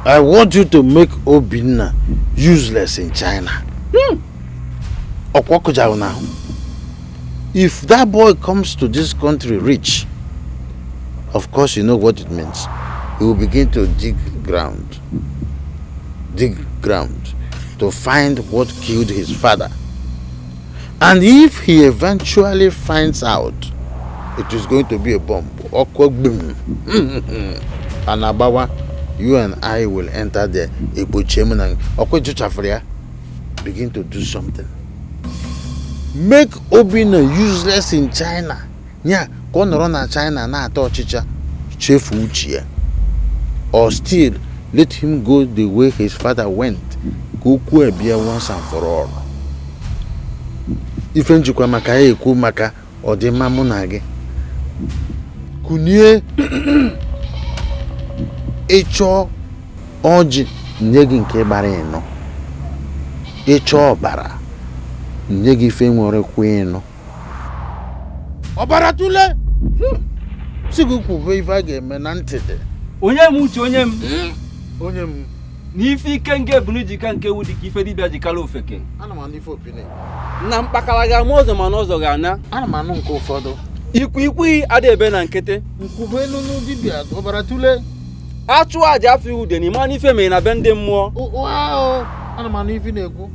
I want you to make Obinna useless in China. If that boy comes to this country rich, of course you know what it means. He will begin to dig ground to find what killed his father. And if he eventually finds out, it is going to be a bomb. And Abawa, you and I will enter the and begin to do something. Make Obinna useless in China. Yeah, go run China na chicha chef uchi. Or still let him go the way his father went. Go beer once and for all. If njikwa maka ekwu maka odima mụ na gị. Kunie ịchọ ọjị nye gị nke gbara ịnọ. Ịchọ ọbara nye gị ife nwere kwa ịnọ. Ọbara tule. Sigu kwube ife a ga-eme na ntị dị. Onye m uche onye m. Onye m. N'ife ike nke bunu jika nke wudi ka ife dibịa jikala ofeke. Ana m anụ ife opine. Na mpakala ga ama ụzọ mana ụzọ ga-ana. Ana m anụ nke ụfọdụ. Ikwu adị ebe na nkịtị. Nkwube elu n'dibịa ọbara tule. Achụ aja afọ ude ni ma n'ife mere na be ndị mmụọ. Wow! Ana m anụ ife na-ekwu.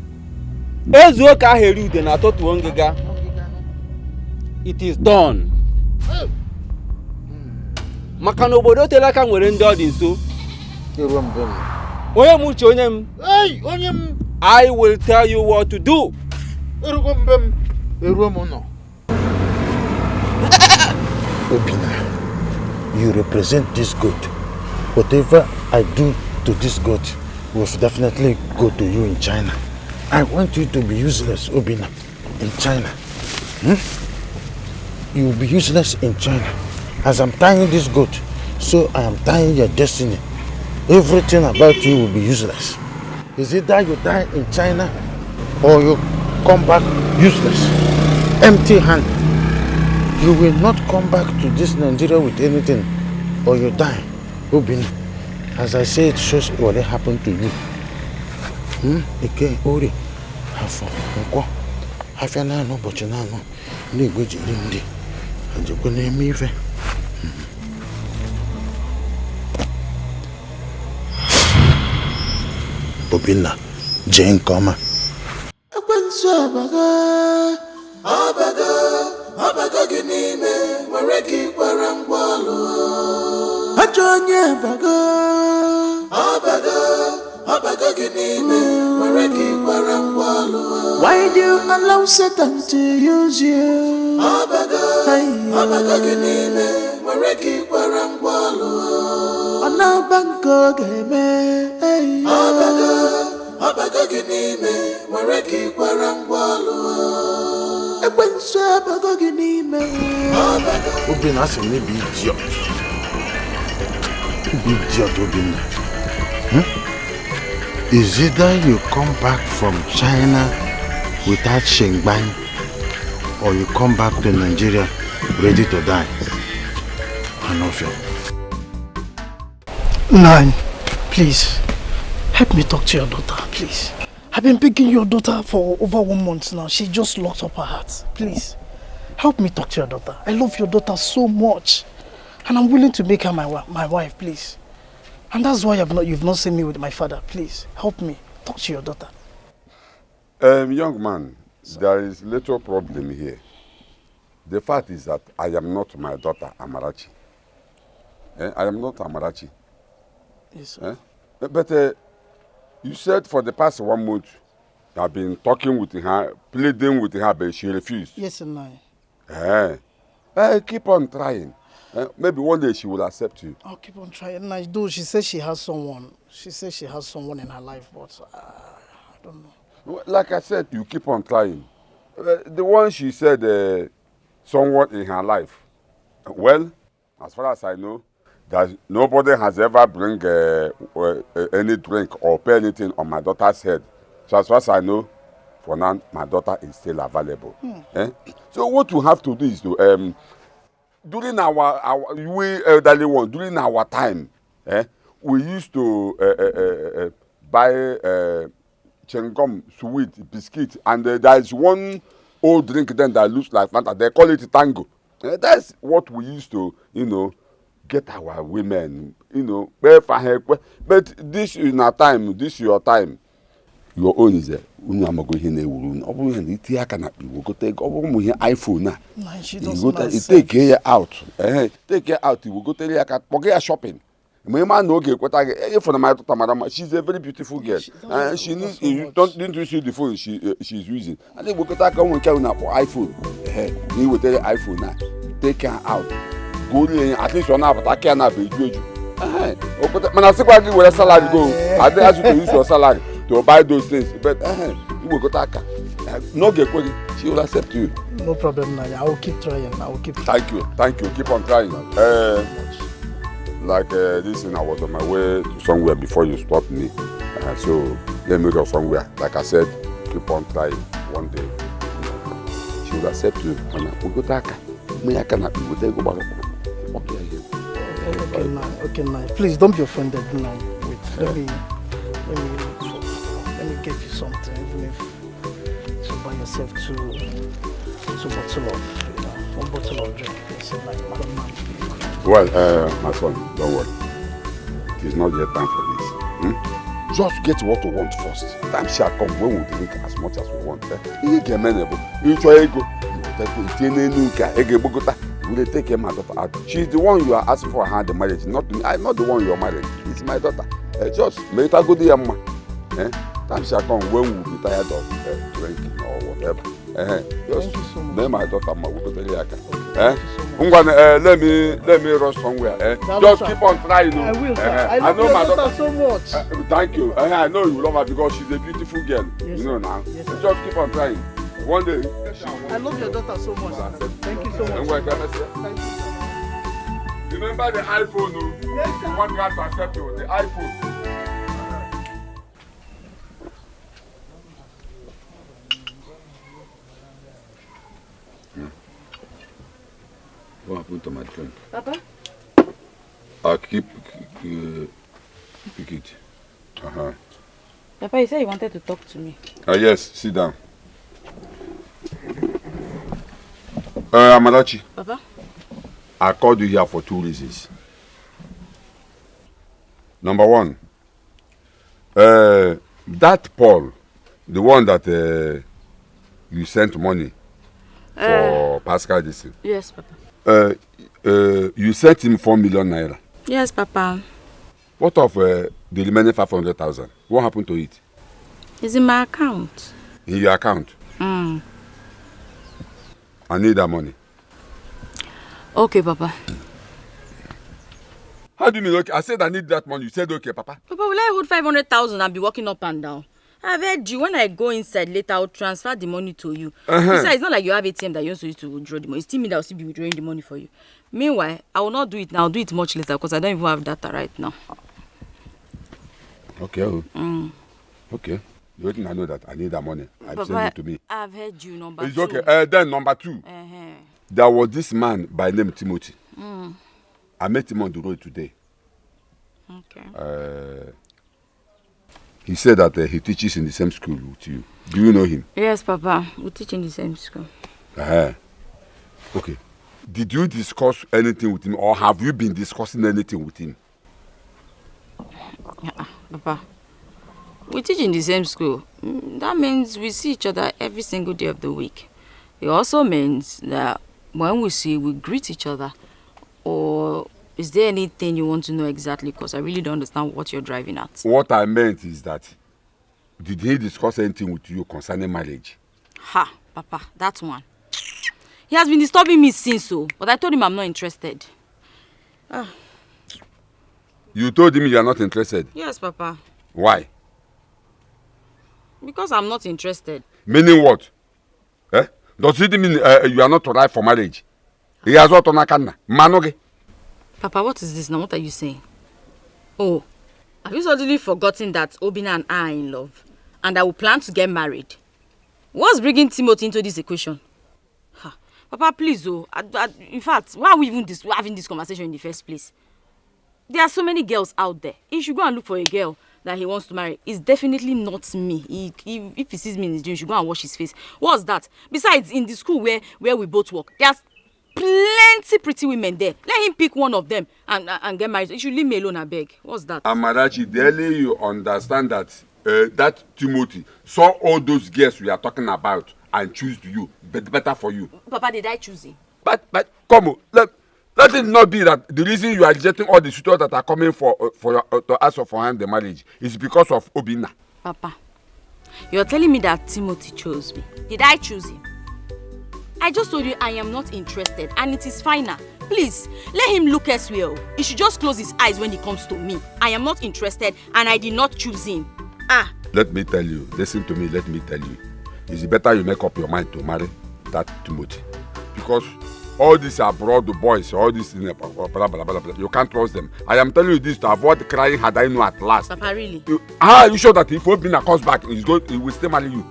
Ezuo ka ahụ eri ude na atọtuo ngịga. It is done. Maka na obodo tere aka nwere ndị ọ dị nso. Onye m uche onye m. Hey, onye m. I will tell you what to do. Obinna, you represent this God. Whatever I do to this God will definitely go to you in China. I want you to be useless, Obinna, in China. You will be useless in China. As I'm tying this goat, so I am tying your destiny. Everything about you will be useless. Is it that you die in China or you come back useless, empty-handed? You will not come back to this Nigeria with anything or you die. Obinna, as I say, it shows what happened to you. Eke, Ori, Hafo, Nkwo, Hafia no, but you know, Nigo Jilindi, and you're going to name me. Obinna, Jane Koma. Abaga ginime, mareki parangwalo. Ajonye baga. Abaga ginime, mareki parangwalo. Why do you allow Satan to use you? Abaga ginime, mareki parangwalo. Anabanko game. Abaga ginime, mareki parangwalo. Obinna has a maybe idiot. Idiot, Obinna. Is it that you come back from China without Shengbang, or you come back to Nigeria ready to die? Anofio. Nine, please, help me talk to your daughter, please. I've been begging your daughter for over 1 month now. She just locked up her heart. Please, help me talk to your daughter. I love your daughter so much. And I'm willing to make her my wife, please. And that's why you've not seen me with my father. Please, help me. Talk to your daughter. Young man, there is little problem here. The fact is that I am not my daughter, Amarachi. I am not Amarachi. Yes, sir. But you said for the past 1 month, you have been talking with her, pleading with her, but she refused. Yes, sir. Keep on trying. Maybe one day she will accept you. I'll keep on trying. Though she says she has someone. She says she has someone in her life, but I don't know. Like I said, you keep on trying. The one she said, someone in her life. Well, as far as I know, that nobody has ever bring any drink or pay anything on my daughter's head. So as far as I know, for now, my daughter is still available. So what you have to do is to, during our we elderly one, during our time, we used to buy chewing gum, sweet, biscuit, and there is one old drink then that looks like Fanta. They call it tango. That's what we used to, get our women, but this is not time. This is your time. Your own is there. Unyamago hine urun. Obu hen iti aka na piwo go take obu mu hin iPhone na. Man, she You doesn't go have take sense. her out. Take her out. You go tell her poke her shopping. My man no get kwata if for my daughter madam, she's a very beautiful girl. And she needs didn't you see the phone she's using. And they go kwata ka won carry na iPhone. You will tell her iPhone na. Take her out. Go there at least one have take her na be juju. Man I say kwa give where salary go. I dey ask you to use your salary to buy those things, but you will go take her. No get quick, she will accept you. No problem, Naya. I will keep trying. Thank you. Keep on trying. This thing, I was on my way to somewhere before you stopped me. So let me go somewhere. Like I said, keep on trying. One day, she will accept you. And we go take her. Me, I cannot be. We go back. Okay, Naya. Please don't be offended, Naya. Wait, let me get you something. Even if you buy yourself two bottle of, one bottle of drink. Well, my son, don't worry. It is not yet time for this. Just get what we want first. Time shall come when we drink as much as we want. You get amenable. You try to go. You will take care of my daughter out. She's the one you are asking for her the marriage, not me. I'm not the one you are married. It's my daughter. Just make her go there, ma. Time shall come when we will be tired of drinking or whatever. Just make my daughter ma. We go tell you. Let me rush somewhere. Just keep on trying. I will, sir. I love your daughter so much. Thank you. I know you love her because she's a beautiful girl. Yes, now. Yes, sir. Just keep on trying. One day. I love your daughter so much. Thank you so much. Thank you. Remember the iPhone, no? Yes, sir. You want God to accept you, the iPhone. What happened to my drink? Papa? I'll keep it. Papa, you said you wanted to talk to me. Yes, sit down. Amarachi. Papa? I called you here for two reasons. Number one, that Paul, the one that you sent money for Pascal this thing. Yes, Papa. You sent him 4 million naira. Yes, Papa. What of the remaining 500,000? What happened to it? It's in my account. In your account? I need that money. Okay, Papa. How do you mean okay? I said I need that money. You said okay, Papa. Papa, will I hold 500,000 and be walking up and down? I've heard you. When I go inside later, I'll transfer the money to you. Besides, it's not like you have ATM that you used to withdraw the money. It's still me that will still be withdrawing the money for you. Meanwhile, I will not do it now. I'll do it much later because I don't even have data right now. Okay. Okay. You waiting, I know that I need that money. Papa, send it to me. I've heard you, number It's two. okay. Then number two. There was this man by name Timothy. I met him on the road today. Okay. He said that he teaches in the same school with you. Do you know him? Yes, Papa. We teach in the same school. Okay. Did you discuss anything with him or have you been discussing anything with him? Papa, we teach in the same school. That means we see each other every single day of the week. It also means that when we see, we greet each other. Or is there anything you want to know exactly? Because I really don't understand what you're driving at. What I meant is that, did he discuss anything with you concerning marriage? Ha, Papa, that one. He has been disturbing me since, but I told him I'm not interested. You told him you are not interested? Yes, Papa. Why? Because I'm not interested. Meaning what? Does it mean you are not right for marriage? He has what on a canna? Manoge? Papa, what is this now? What are you saying? Oh, have you suddenly forgotten that Obina and I are in love? And that we plan to get married? What's bringing Timothy into this equation? Papa, please, in fact, why are we even having this conversation in the first place? There are so many girls out there. He should go and look for a girl that he wants to marry. It's definitely not me. If he sees me in his dream, he should go and wash his face. What's that? Besides, in the school where we both work, there's plenty pretty women there. Let him pick one of them and get married. He should leave me alone, I beg. What's that? Amarachi, daily you understand that that Timothy saw all those girls we are talking about and choose you. Better for you. Papa, did I choose him? But come on, let it not be that the reason you are rejecting all the suitors that are coming for to ask for him the marriage is because of Obina. Papa, you're telling me that Timothy chose me. Did I choose him? I just told you I am not interested and it is final. Please, let him look elsewhere. He should just close his eyes when he comes to me. I am not interested and I did not choose him. Let me tell you, listen to me, let me tell you. It's better you make up your mind to marry that Timothy. Because all these abroad boys, all these blah, blah, blah, blah, blah, you can't trust them. I am telling you this to avoid crying had I know at last. Papa, really? Are you sure that if Obina comes back, he will still marry you?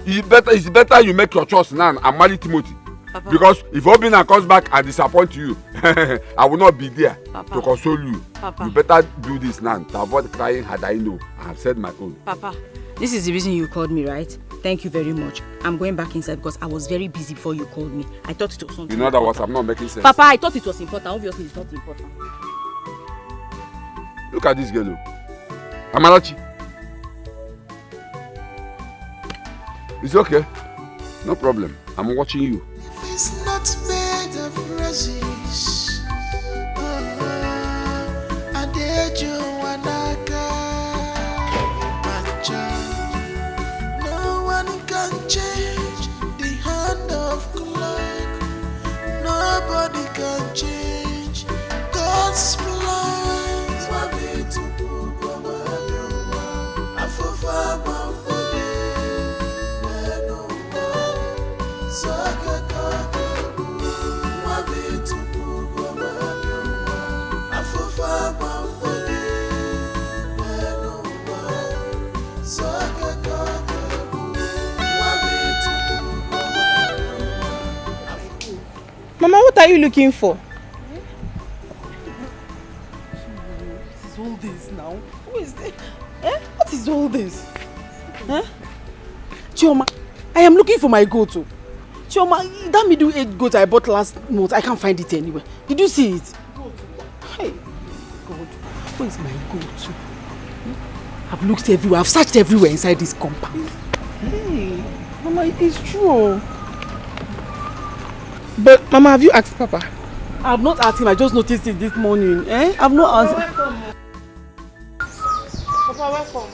It's better you make your choice now and marry Timothy. Papa. Because if Obina comes back and disappoint you, I will not be there to console you. Papa. You better do this now to avoid crying had I know. I have said my own. Papa, this is the reason you called me, right? Thank you very much. I'm going back inside because I was very busy before you called me. I thought it was something in other words, I'm not making sense. Papa, I thought it was important. Obviously, it's not important. Look at this girl. Amarachi. It's okay. No problem. I'm watching you. It's not made of roses. I did you wanaka, my child. No one can change the hand of clock. Nobody can change God's plans. Wabi tupu kwa afufa mafude. Mama, what are you looking for? What is all this now? Who is this? What is all this? Chioma, I am looking for my goat. Chioma, that middle-aged goat I bought last month, I can't find it anywhere. Did you see it? Hey, God, where is my goat? I've looked everywhere, I've searched everywhere inside this compound. Hey, Mama, it is true. But, Mama, have you asked Papa? I have not asked him, I just noticed it this morning. I've not asked. Papa, welcome.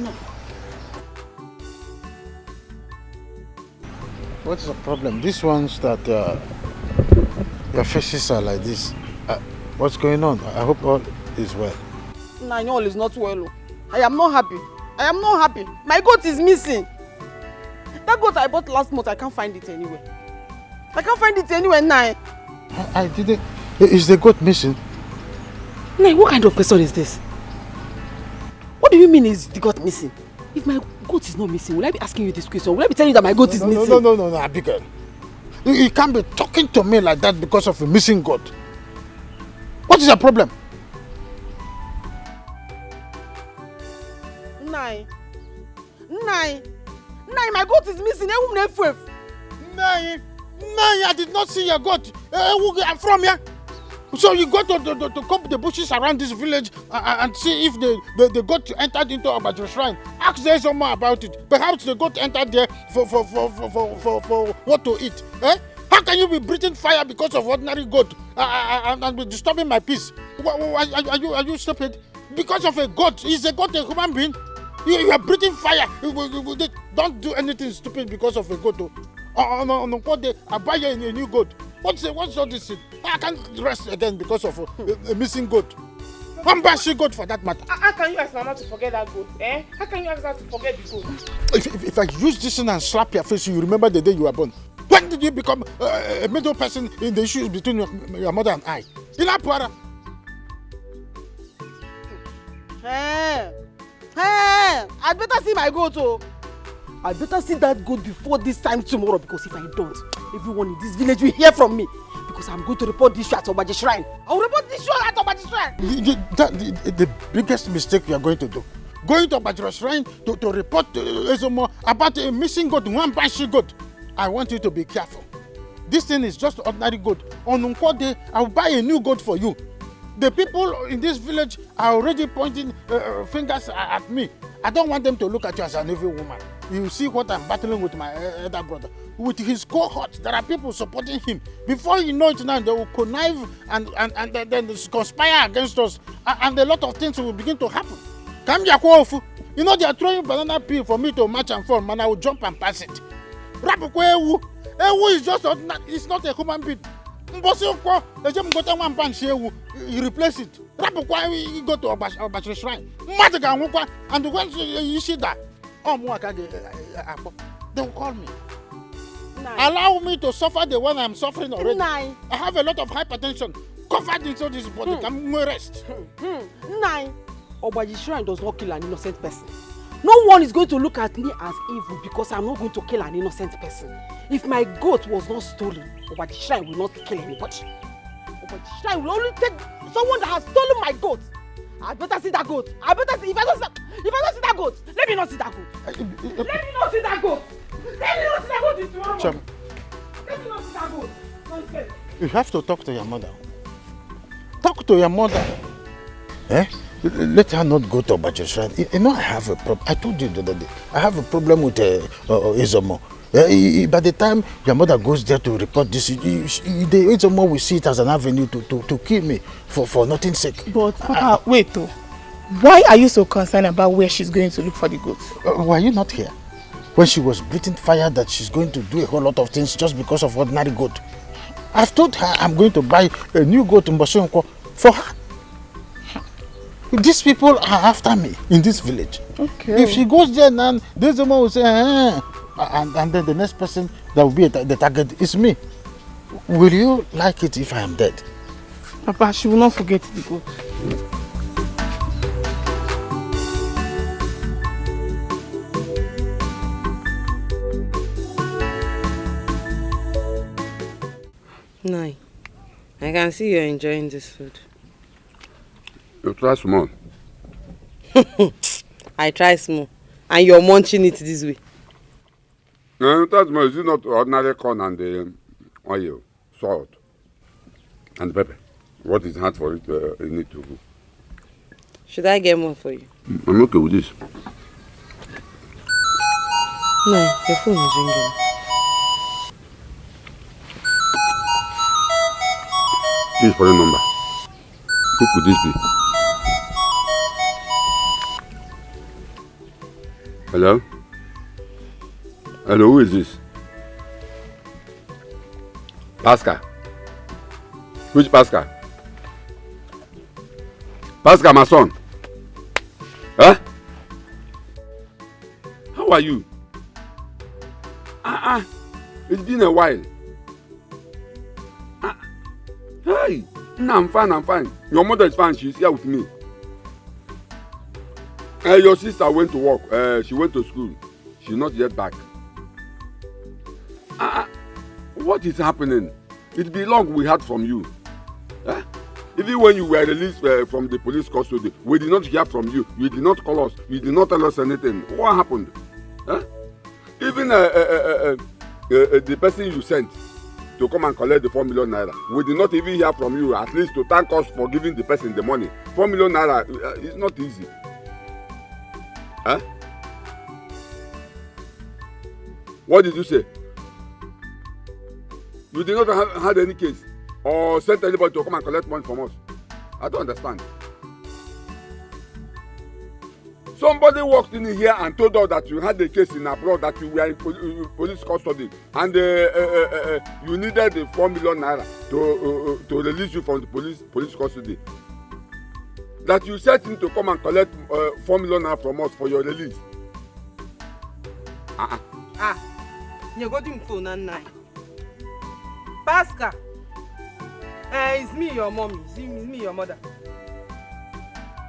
No. What's the problem? These ones that your faces are like this. What's going on? I hope all is well. No, all is not well. I am not happy. I am not happy. My goat is missing. That goat I bought last month, I can't find it anywhere. I can't find it anywhere now. I didn't. Is the goat missing? Nay, what kind of question is this? What do you mean is the goat missing? If my goat is not missing, will I be asking you this question? Will I be telling you that my goat is missing? No, Abigail. You can't be talking to me like that because of a missing goat. What is the problem? Nay, my goat is missing. Nay, I did not see your goat. I'm from here. So you go to comb the bushes around this village and see if the goat entered into Abajo shrine. Ask there someone about it. Perhaps the goat entered there for what to eat. How can you be breathing fire because of ordinary goat and be disturbing my peace? Are you stupid? Because of a goat. Is a goat a human being? You are breathing fire. Don't do anything stupid because of a goat. On what day I buy you a new goat. What's all this? I can't rest again because of a missing goat. One bashing goat for that matter. How can you ask Mama to forget that goat? How can you ask her to forget the goat? If I use this thing and slap your face, you remember the day you were born. When did you become a middle person in the issues between your mother and I? I'd better see my goat. I better see that goat before this time tomorrow, because if I don't, everyone in this village will hear from me. because I'm going to report this show at Obaji Shrine. I will report this show at Obaji Shrine. The biggest mistake you are going to do. Going to Obaji Shrine to report to Ezomo about a missing goat, one banshee goat. I want you to be careful. This thing is just ordinary goat. On Unko Day, I will buy a new goat for you. The people in this village are already pointing fingers at me. I don't want them to look at you as an evil woman. You see what I'm battling with my elder brother. With his cohort, there are people supporting him. Before you know it now, they will connive and then conspire against us. And a lot of things will begin to happen. You know, they are throwing banana peel for me to match and fall, man. I will jump and pass it. Ewu is just ordinary. It's not a human being. You replace it. You go to Obachi Shrine. And when you see that, they will call me. Allow me to suffer the one I'm suffering already. I have a lot of hypertension covered into this body. Can rest. Obaji Shrine does not kill an innocent person. No one is going to look at me as evil because I'm not going to kill an innocent person. If my goat was not stolen, Obaji Shrine will not kill anybody. Obaji Shrine will only take someone that has stolen my goat. I better see that goat. If I don't see that goat, let me not see that goat. Let me not see that goat. Let me not see that goat this tomorrow. Let me not see that goat. You have to talk to your mother. Talk to your mother. Eh? Let her not go to Obachi Shrine. You know, I have a problem. I told you the other day. I have a problem with Izomo. By the time your mother goes there to report this, the Izomo will see it as an avenue to kill me for nothing's sake. But Papa, wait though. Why are you so concerned about where she's going to look for the goats? Were you not here? When she was breathing fire that she's going to do a whole lot of things just because of ordinary goat. I've told her I'm going to buy a new goat in Bosonko for her. These people are after me in this village. Okay. If she goes there now, this woman will say, and then the next person that will be the target is me. Will you like it if I am dead? Papa, she will not forget the goat. Nai, I can see you're enjoying this food. You try small. I try small. And you're munching it this way. No, that's small. It's not ordinary corn and the oil, salt, and pepper. What is hard for it, you need to do. Should I get more for you? I'm okay with this. No, your phone is ringing. This is for the number. Who could this be? Hello? Hello, who is this? Pascal. Which Pascal? Pascal, my son. Huh? How are you? It's been a while. Hey, no, I'm fine. Your mother is fine, she's here with me. Your sister went to work. She went to school. She's not yet back. What is happening? It be long we heard from you. Even when you were released from the police custody, we did not hear from you. You did not call us. You did not tell us anything. What happened? Even the person you sent to come and collect the 4 million naira, we did not even hear from you, at least to thank us for giving the person the money. 4 million naira is not easy. What did you say? You did not have any case or sent anybody to come and collect money from us? I don't understand. Somebody walked in here and told us that you had a case in abroad, that you were in police custody, and you needed the 4 million naira to release you from the police custody. That you sent him to come and collect 4 million naira from us for your release. You're going phone and nine. Pascal. It's me, your mommy. It's me, your mother.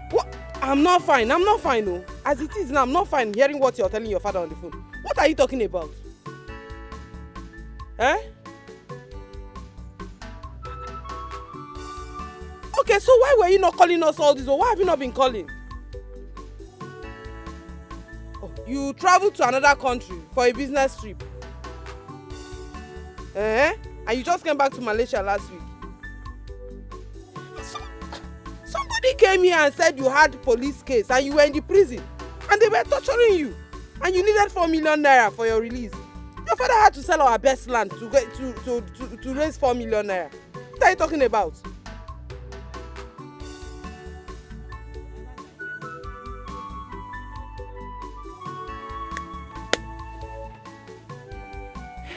What? I'm not fine, no. As it is now, I'm not fine hearing what you're telling your father on the phone. What are you talking about? Okay, so why were you not calling us all this? Or why have you not been calling? Oh, you traveled to another country for a business trip. And you just came back to Malaysia last week. Somebody came here and said you had police case and you were in the prison and they were torturing you and you needed 4 million naira for your release. Your father had to sell our best land to get to raise 4 million naira. What are you talking about?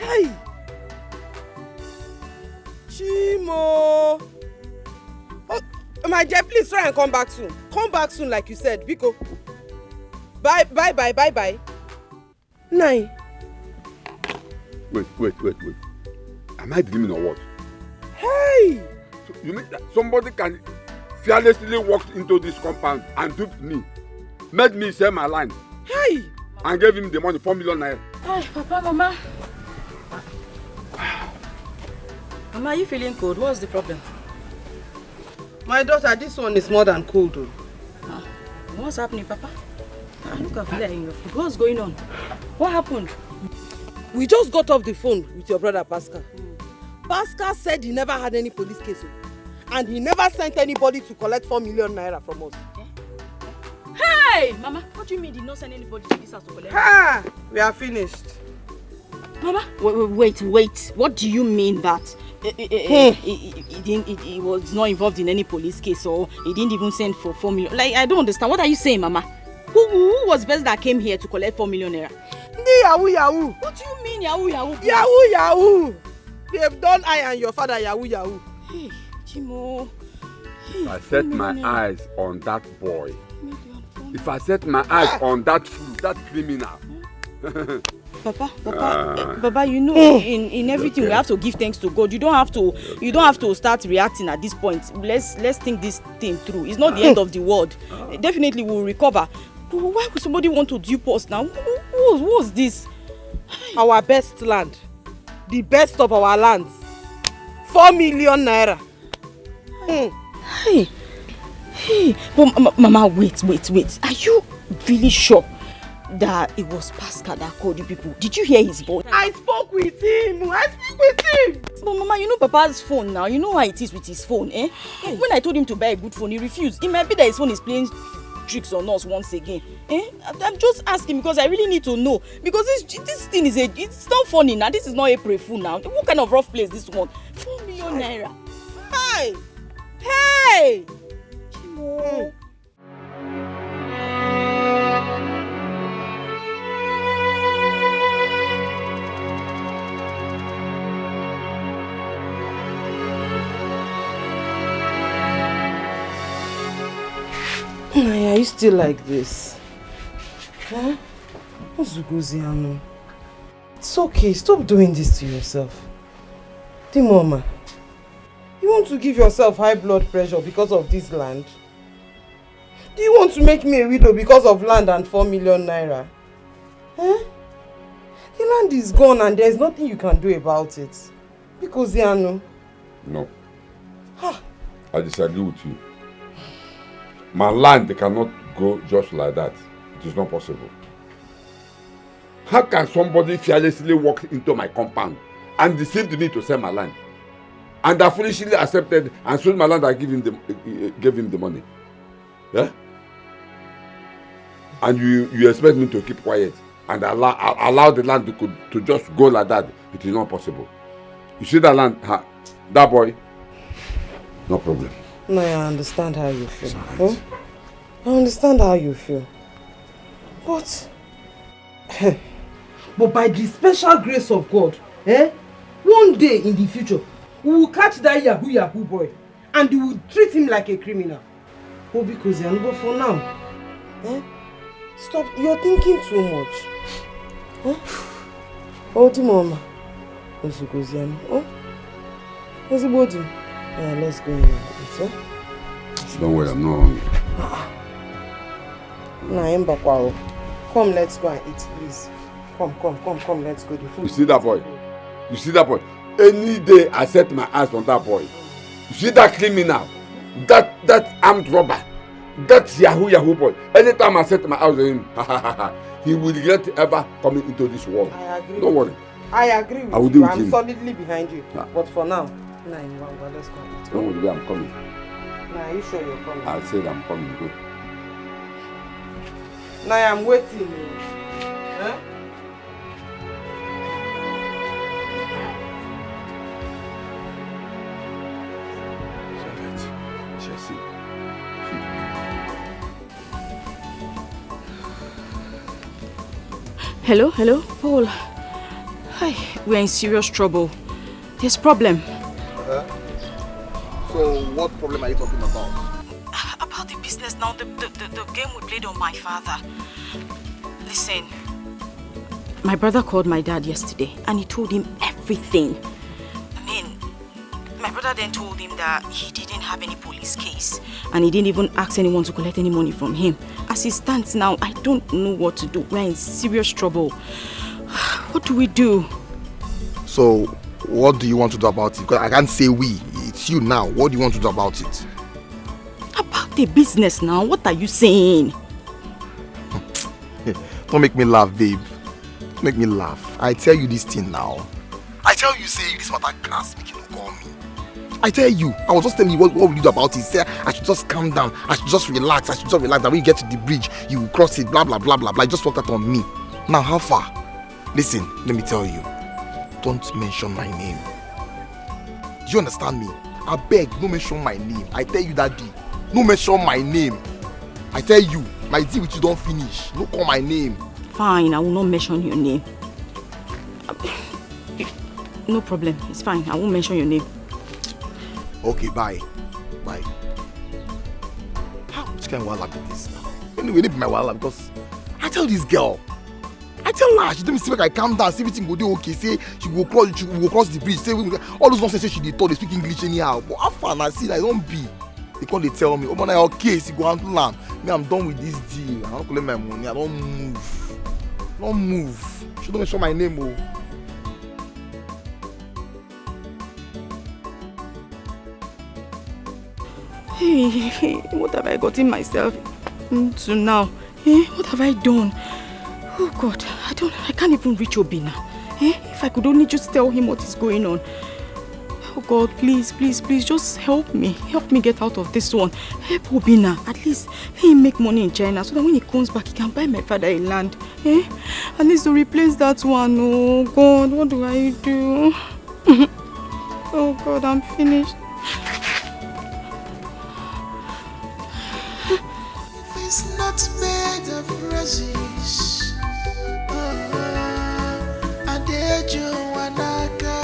Hey! Chimo! Oh, my dear, please try and come back soon. Come back soon like you said, Biko. Bye. Nine. Wait. Am I dreaming or what? Hey! So you mean that somebody can fearlessly walk into this compound and dupe me, made me sell my land, Hey! and gave him the money, 4 million naira? Hi, Papa, Mama. Mama, are you feeling cold? What's the problem? My daughter, this one is more than cold. What's happening, Papa? Look at Fila in your food. What's going on? What happened? We just got off the phone with your brother Pascal. Pascal said he never had any police case and he never sent anybody to collect 4 million naira from us. Hey! Mama, what do you mean he did not send anybody to this house to collect? Ha! We are finished. Mama, wait. What do you mean that he was not involved in any police case or he didn't even send for 4 million? Like, I don't understand. What are you saying, Mama? Who was the person that came here to collect 4 million naira? Yahoo. What do you mean Yahoo? Yahoo. They have done I and your father Yahoo. Hey, Chimo. If I set my eyes on that boy, if I set my eyes on that fool, that criminal. Papa, you know, in everything we have to give thanks to God. You don't have to start reacting at this point. Let's think this thing through. It's not the end of the world. Definitely we'll recover. But why would somebody want to dupe us now? Who was this? Our best land. The best of our lands. 4 million naira. Hey. But Mama, wait. Are you really sure that it was Pascal that called you people? Did you hear his voice? I spoke with him. But Mama, you know Papa's phone now. You know how it is with his phone, eh? When I told him to buy a good phone, he refused. It might be that his phone is playing tricks on us once again. I'm just asking because I really need to know. Because this thing it's not funny now. This is not April Fool now. What kind of rough place this one? 4 million naira. Hey! Chimo. Are you still like this? Huh? Ozugoziano. It's okay. Stop doing this to yourself. Mama, you want to give yourself high blood pressure because of this land? Do you want to make me a widow because of land and 4 million naira? Huh? The land is gone and there's nothing you can do about it. Because Ziano. No. I disagree with you. My land, they cannot go just like that. It is not possible. How can somebody fearlessly walk into my compound and deceive me to sell my land? And I foolishly accepted and sold my land and gave him the money. Yeah? And you expect me to keep quiet and allow the land to just go like that? It is not possible. You see that land, that boy, no problem. No, I understand how you feel. Huh? I understand how you feel. But by the special grace of God, one day in the future, we will catch that Yahoo boy and we will treat him like a criminal. Oh, because you go for now. Stop, you're thinking too much. Oh, Mama. Oh, everybody. Yeah, let's go in. Don't worry, I'm not hungry. Come, let's go and eat, please. Come, let's go. The food. You see that boy? Any day I set my eyes on that boy, you see that criminal, that armed robber, that Yahoo boy, anytime I set my eyes on him, he will regret ever coming into this world. I agree. Don't worry. I agree with you. I'm solidly behind you. Yeah. But for now, let's go. Don't worry, I'm coming. Nah, are you sure you're coming? I said I'm coming. Go. Nah, I'm waiting. Huh? Hello, Paul. Hi, we're in serious trouble. There's problem. So, what problem are you talking about? About the business now, the game we played on my father. Listen, my brother called my dad yesterday and he told him everything. I mean, my brother then told him that he didn't have any police case and he didn't even ask anyone to collect any money from him. As it stands now, I don't know what to do. We're in serious trouble. What do we do? So, what do you want to do about it? Because I can't say we. It's you now. What do you want to do about it? About the business now? What are you saying? Don't make me laugh, babe. Don't make me laugh. I tell you this thing now. I tell you, say this matter can't make you call me. I tell you, I was just telling you what will you do about it. Say I should just calm down. I should just relax. That when you get to the bridge, you will cross it, blah, blah, blah, blah, blah. You just walk that on me. Now, how far? Listen, let me tell you. Don't mention my name. Do you understand me? I beg, don't mention my name. I tell you that day. Don't mention my name. I tell you, my deal with you don't finish. Don't call my name. Fine, I will not mention your name. No problem, it's fine. I won't mention your name. Okay, bye. Bye. How much can I walk with this now? Anyway, it be my wallet because I tell this girl. I tell her, she tell me see make I calm down, see everything go dey okay, say she will cross the bridge, say all those nonsense say she dey talk, they speak English anyhow. But how far I see that I don't be. They come they tell me, oh man, your case, you go handle am. Me, I'm done with this deal. I don't collect my money, I don't move. Don't move. She don't mention my name, oh. Hey, what have I gotten myself into now? What have I done? Oh God, I can't even reach Obi now. If I could only just tell him what is going on. Oh God, please, just help me. Help me get out of this one. Help Obina. At least let him make money in China so that when he comes back, he can buy my father a land. At least to replace that one. Oh God, what do I do? Oh God, I'm finished. If it's not made of roses, I did you wanaka,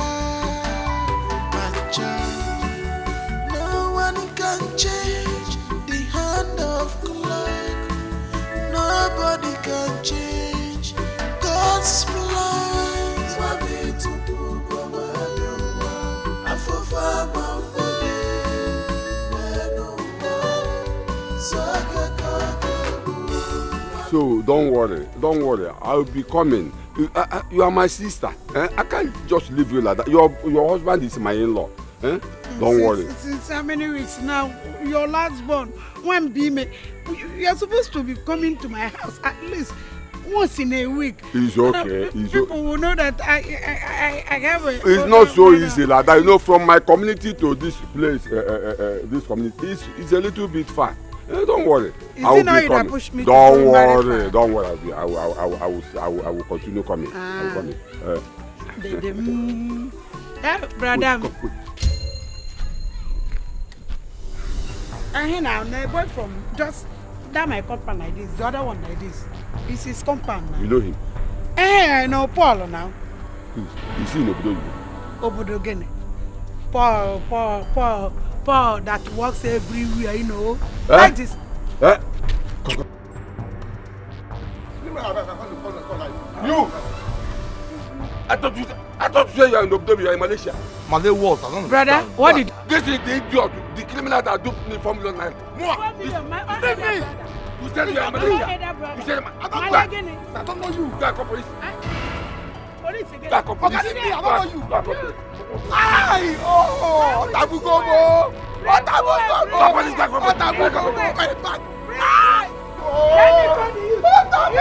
my child. No one can change the hand of clock. Nobody can change God's plans. Wabi tupu goma afufa mambode So don't worry, I'll be coming. You are my sister. I can't just leave you like that. Your husband is my in-law. Don't worry. Since how many weeks now? Your last born, when be me, you're supposed to be coming to my house at least once in a week. It's okay. People will know that I have a. It's not so easy like that. You know, from my community to this place, this community, it's a little bit far. Don't worry. I will be coming. Push me don't worry. I will continue coming. I will coming. Brother. I hear now, my boy from just that my compound like this, the other one like this. It's his compound now. You know him? I know Paul now. Is he in Obodo? Obodo Gene. Paul that works everywhere, you know. Like this. You! I thought you said you are in Obodo, you are in Malaysia. Malay what? I don't Brother, understand. what did This is the idiot, the criminal that duped me $4 million. You said you are in Malaysia. You said I don't know you. Go and call police. Police again. Go and call police. I don't know you. Aye! Oh! Tabu Gobo! What have we done? Somebody's back from What have we back done? from Very bad. What have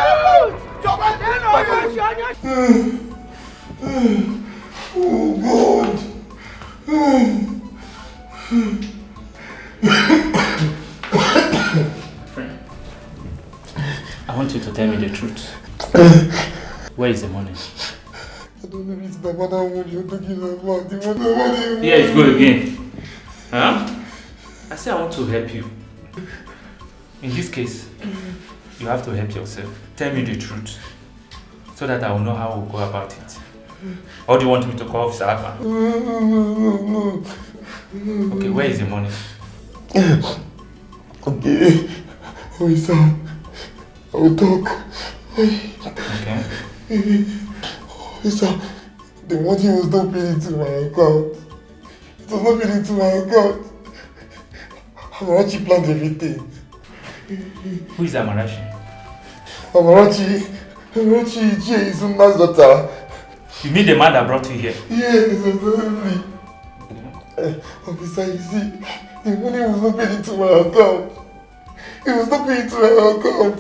Oh God. Friend, I want you to tell me the truth. Where is the money? I don't know if it's the mother money you're talking about. The mother money. Here it go again. Huh? I say I want to help you. In this case, you have to help yourself. Tell me the truth, so that I will know how we'll go about it. Or do you want me to call Officer Akpan? No. Okay, where is the money? Okay. Officer, I will talk. Okay. Officer, the money was not paid into my account. It was not paid into my account. Amarachi planned everything. Who is Amarachi? Amarachi is Uma's daughter. You mean the man that brought you here? Yes, absolutely. Officer, you see, the money was not paid into my account. It was not paid into my account.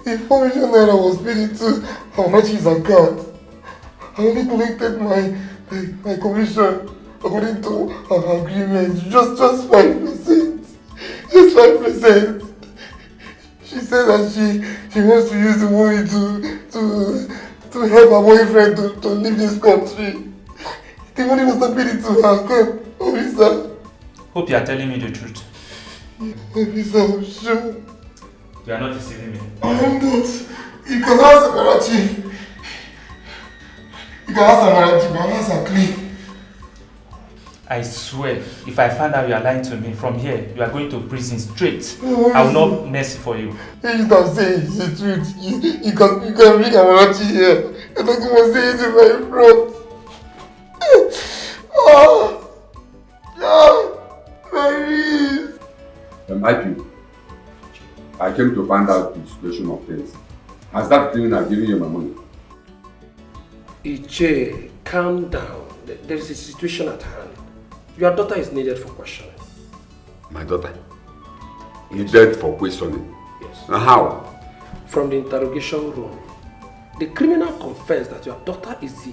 The 4 million naira was paid into Amarachi's account. I only collected my commission according to our agreement. Just 5%. Just 5%. She said that she wants to use the money to help her boyfriend to leave this country. The money was not paid into her account, officer. Hope you are telling me the truth. Officer, I'm sure. You are not deceiving me. I am not. You can ask Amarachi. You can ask Amarachi, but I'm not clean. I swear, if I find out you are lying to me from here, you are going to prison straight. I will not mercy for you. You don't say it's the truth. You can bring Amarachi here. You're not going to say it in my front. IP, I came to find out the situation of things. Has that criminal given you my money? Iche, calm down. There is a situation at hand. Your daughter is needed for questioning. My daughter? Needed for questioning? Yes. And how? From the interrogation room, the criminal confessed that your daughter is the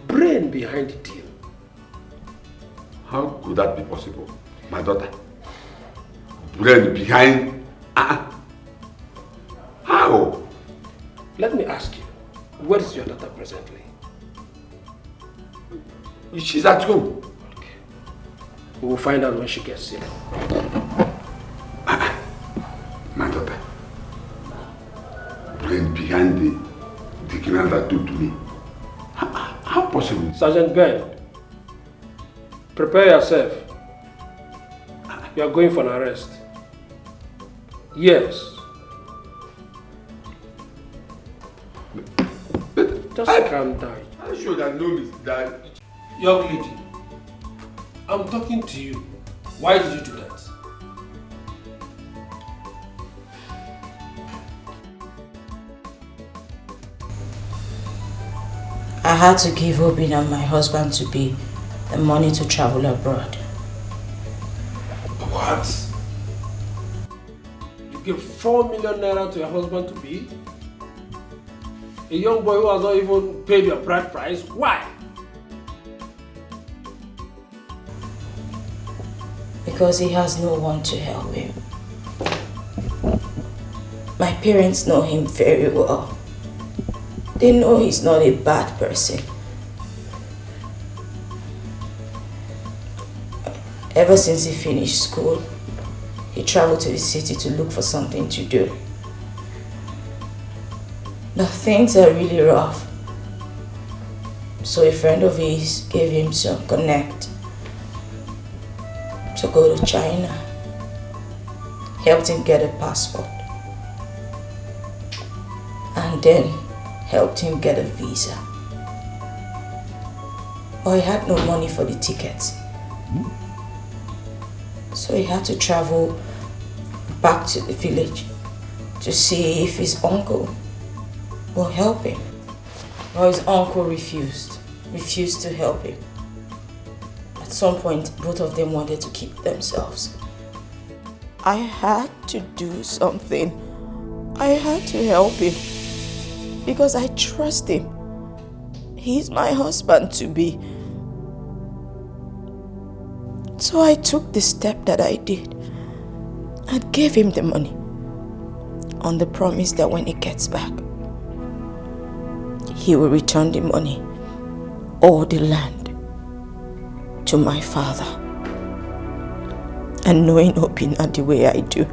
brain behind the deal. How could that be possible? My daughter? Brain behind? How? Let me ask you, where is your daughter presently? She's at home. Okay. We will find out when she gets here. My daughter? Brain behind the criminal that took to me? How possible? Sergeant Ben, prepare yourself. You are going for an arrest. Yes. Just calm down. I should have known that. Young lady, I'm talking to you. Why did you do that? I had to give Obin and my husband to be the money to travel abroad. What? You gave 4 million naira to your husband to be? A young boy who has not even paid your bride price? Why? Because he has no one to help him. My parents know him very well. They know he's not a bad person. Ever since he finished school, he traveled to the city to look for something to do. But things are really rough. So a friend of his gave him some connect to go to China. Helped him get a passport. And then helped him get a visa. But he had no money for the tickets. So he had to travel back to the village to see if his uncle will help him. But his uncle refused to help him. At some point, both of them wanted to keep themselves. I had to do something. I had to help him because I trust him. He's my husband-to-be. So I took the step that I did and gave him the money on the promise that when he gets back, he will return the money or the land to my father. And knowing Obinna the way I do,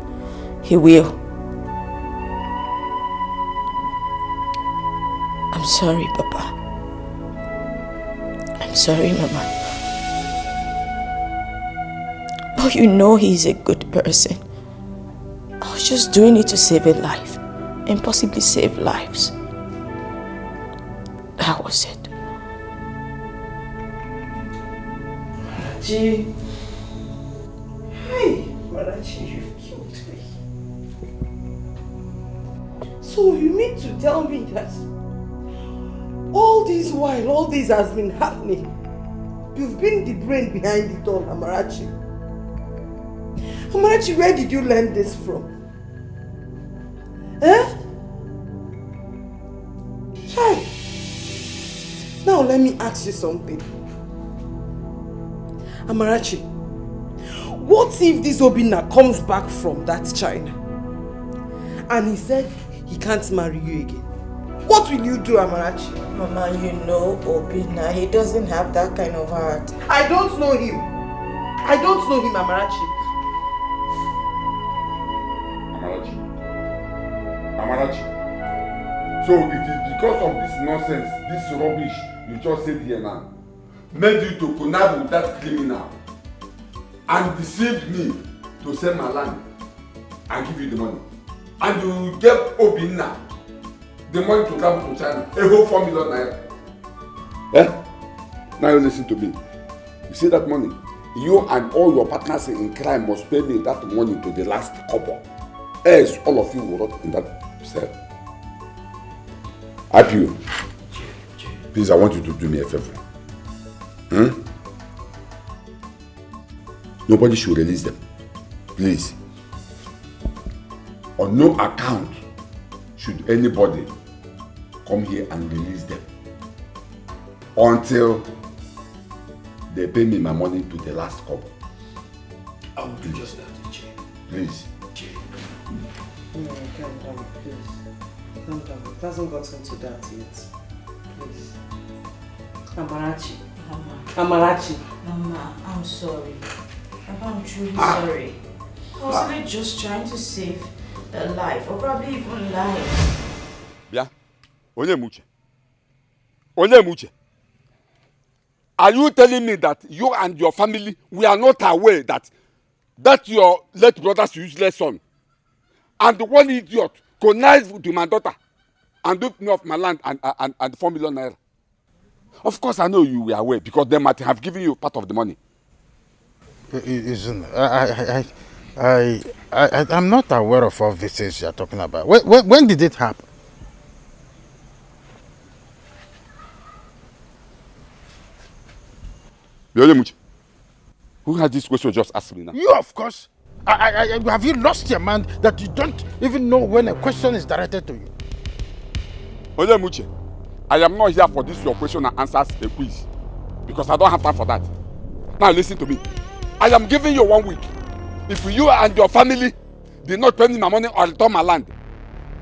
he will. I'm sorry, Papa. I'm sorry, Mama. But you know he's a good person. I was just doing it to save a life and possibly save lives. That was it. Marachi. Hey, Marachi, you've killed me. So you mean to tell me that all this while, all this has been happening, you've been the brain behind it all, Amarachi? Amarachi, where did you learn this from? Eh? Chai. Now let me ask you something. Amarachi, what if this Obinna comes back from that China and he said he can't marry you again? What will you do, Amarachi? Mama, you know Obinna, he doesn't have that kind of heart. I don't know him. I don't know him, Amarachi. Amarachi. So it is because of this nonsense, this rubbish you just said here now, made you to connive with that criminal and deceived me to sell my land and give you the money. And you gave Obinna the money to travel to China, a whole 4 million naira. Eh? Now you listen to me. You see that money? You and all your partners in crime must pay me that money to the last couple. Else all of you will rot in that cell. Apiu, please, I want you to do me a favor. Nobody should release them. Please. On no account should anybody come here and release them until they pay me my money to the last couple. I will do just that, Jay. Please. No, calm down, please. Calm down. It hasn't gotten to that yet. Please. Amarachi. Mama. Amarachi. Mama, I'm sorry. I'm truly sorry. I was really just trying to save a life, or probably even lives. Yeah. Onyemuche. Onyemuche. Are you telling me that you and your family we are not aware that your late brother's useless son and the one idiot connived with my daughter and ripped me off my land and 4 million naira? Of course, I know you were aware because they might have given you part of the money. I'm not aware of all these things you're talking about. When did it happen? Who has this question just asked me now? You, of course. Have you lost your mind that you don't even know when a question is directed to you? Onyemuche, I am not here for this your question and answers a quiz because I don't have time for that. Now listen to me. I am giving you 1 week. If you and your family did not pay me my money or return my land,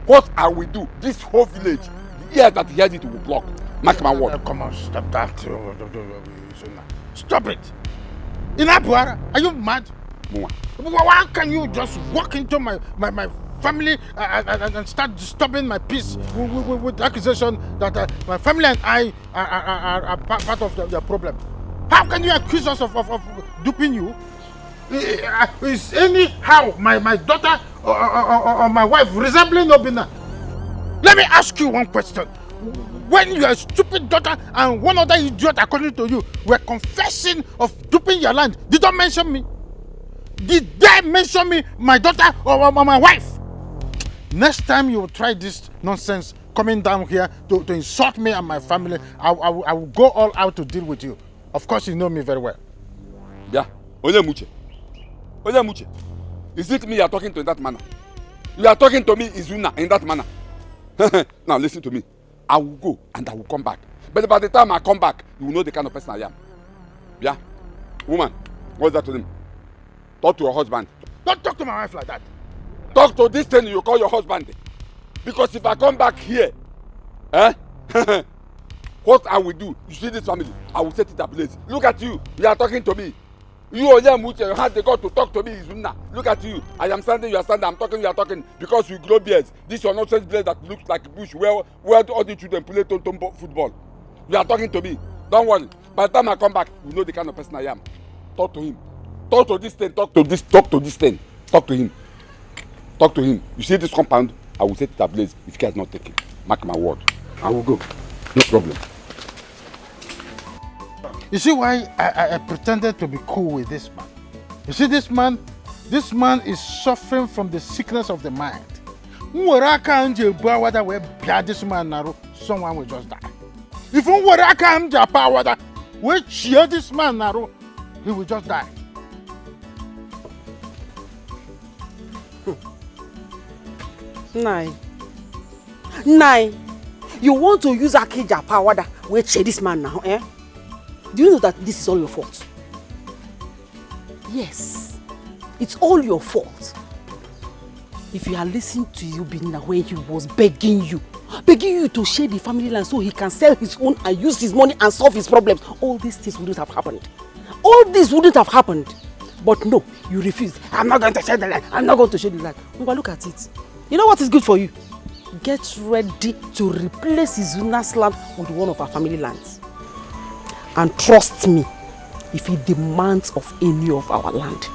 what I will do, this whole village, the ears that hears it will block. Mark my word. Come on, stop that. Stop it. Inabuara, are you mad? Why can you just walk into my family and start disturbing my peace with the accusation that my family and I are part of the problem? How can you accuse us of duping you? Is anyhow my daughter or my wife resembling Obinna? Let me ask you one question. When your stupid daughter and one other idiot, according to you, were confessing of duping your land, did they mention me? Did they mention me, my daughter or my wife? Next time you try this nonsense coming down here to insult me and my family, I will go all out to deal with you. Of course, you know me very well. Yeah. Onye Muche. Onye Muche. Is it me you are talking to in that manner? You are talking to me, Izuna, in that manner. Now listen to me. I will go and I will come back. But by the time I come back, you will know the kind of person I am. Yeah? Woman, what's that to him? Talk to your husband. Don't talk to my wife like that. Talk to this thing you call your husband. Because if I come back here, what I will do, you see this family, I will set it ablaze. Look at you, you are talking to me. You you had the God to talk to me, Izuna. Look at you, I am standing, you are standing, I'm talking, you are talking. Because you grow beards. This your nonsense blade that looks like a bush where all the children play football. You are talking to me. Don't worry. By the time I come back, you know the kind of person I am. Talk to him. Talk to this thing, talk to this thing. Talk to him. Talk to him. You see this compound, I will set it ablaze if he has not taken. Mark my word. I will go. No problem. You see why I pretended to be cool with this man? You see this man is suffering from the sickness of the mind. This man, someone will just die. If we cheer this man, he will just die. Nine. You want to use Akija power that we cheer this man now, eh? Do you know that this is all your fault? Yes, it's all your fault. If you had listened to you, Bina, when he was begging you to share the family land so he can sell his own and use his money and solve his problems, all these things wouldn't have happened. All this wouldn't have happened. But no, you refused. I'm not going to share the land. I'm not going to share the land. But look at it. You know what is good for you? Get ready to replace Izuna's land with one of our family lands. And trust me, if he demands of any of our land,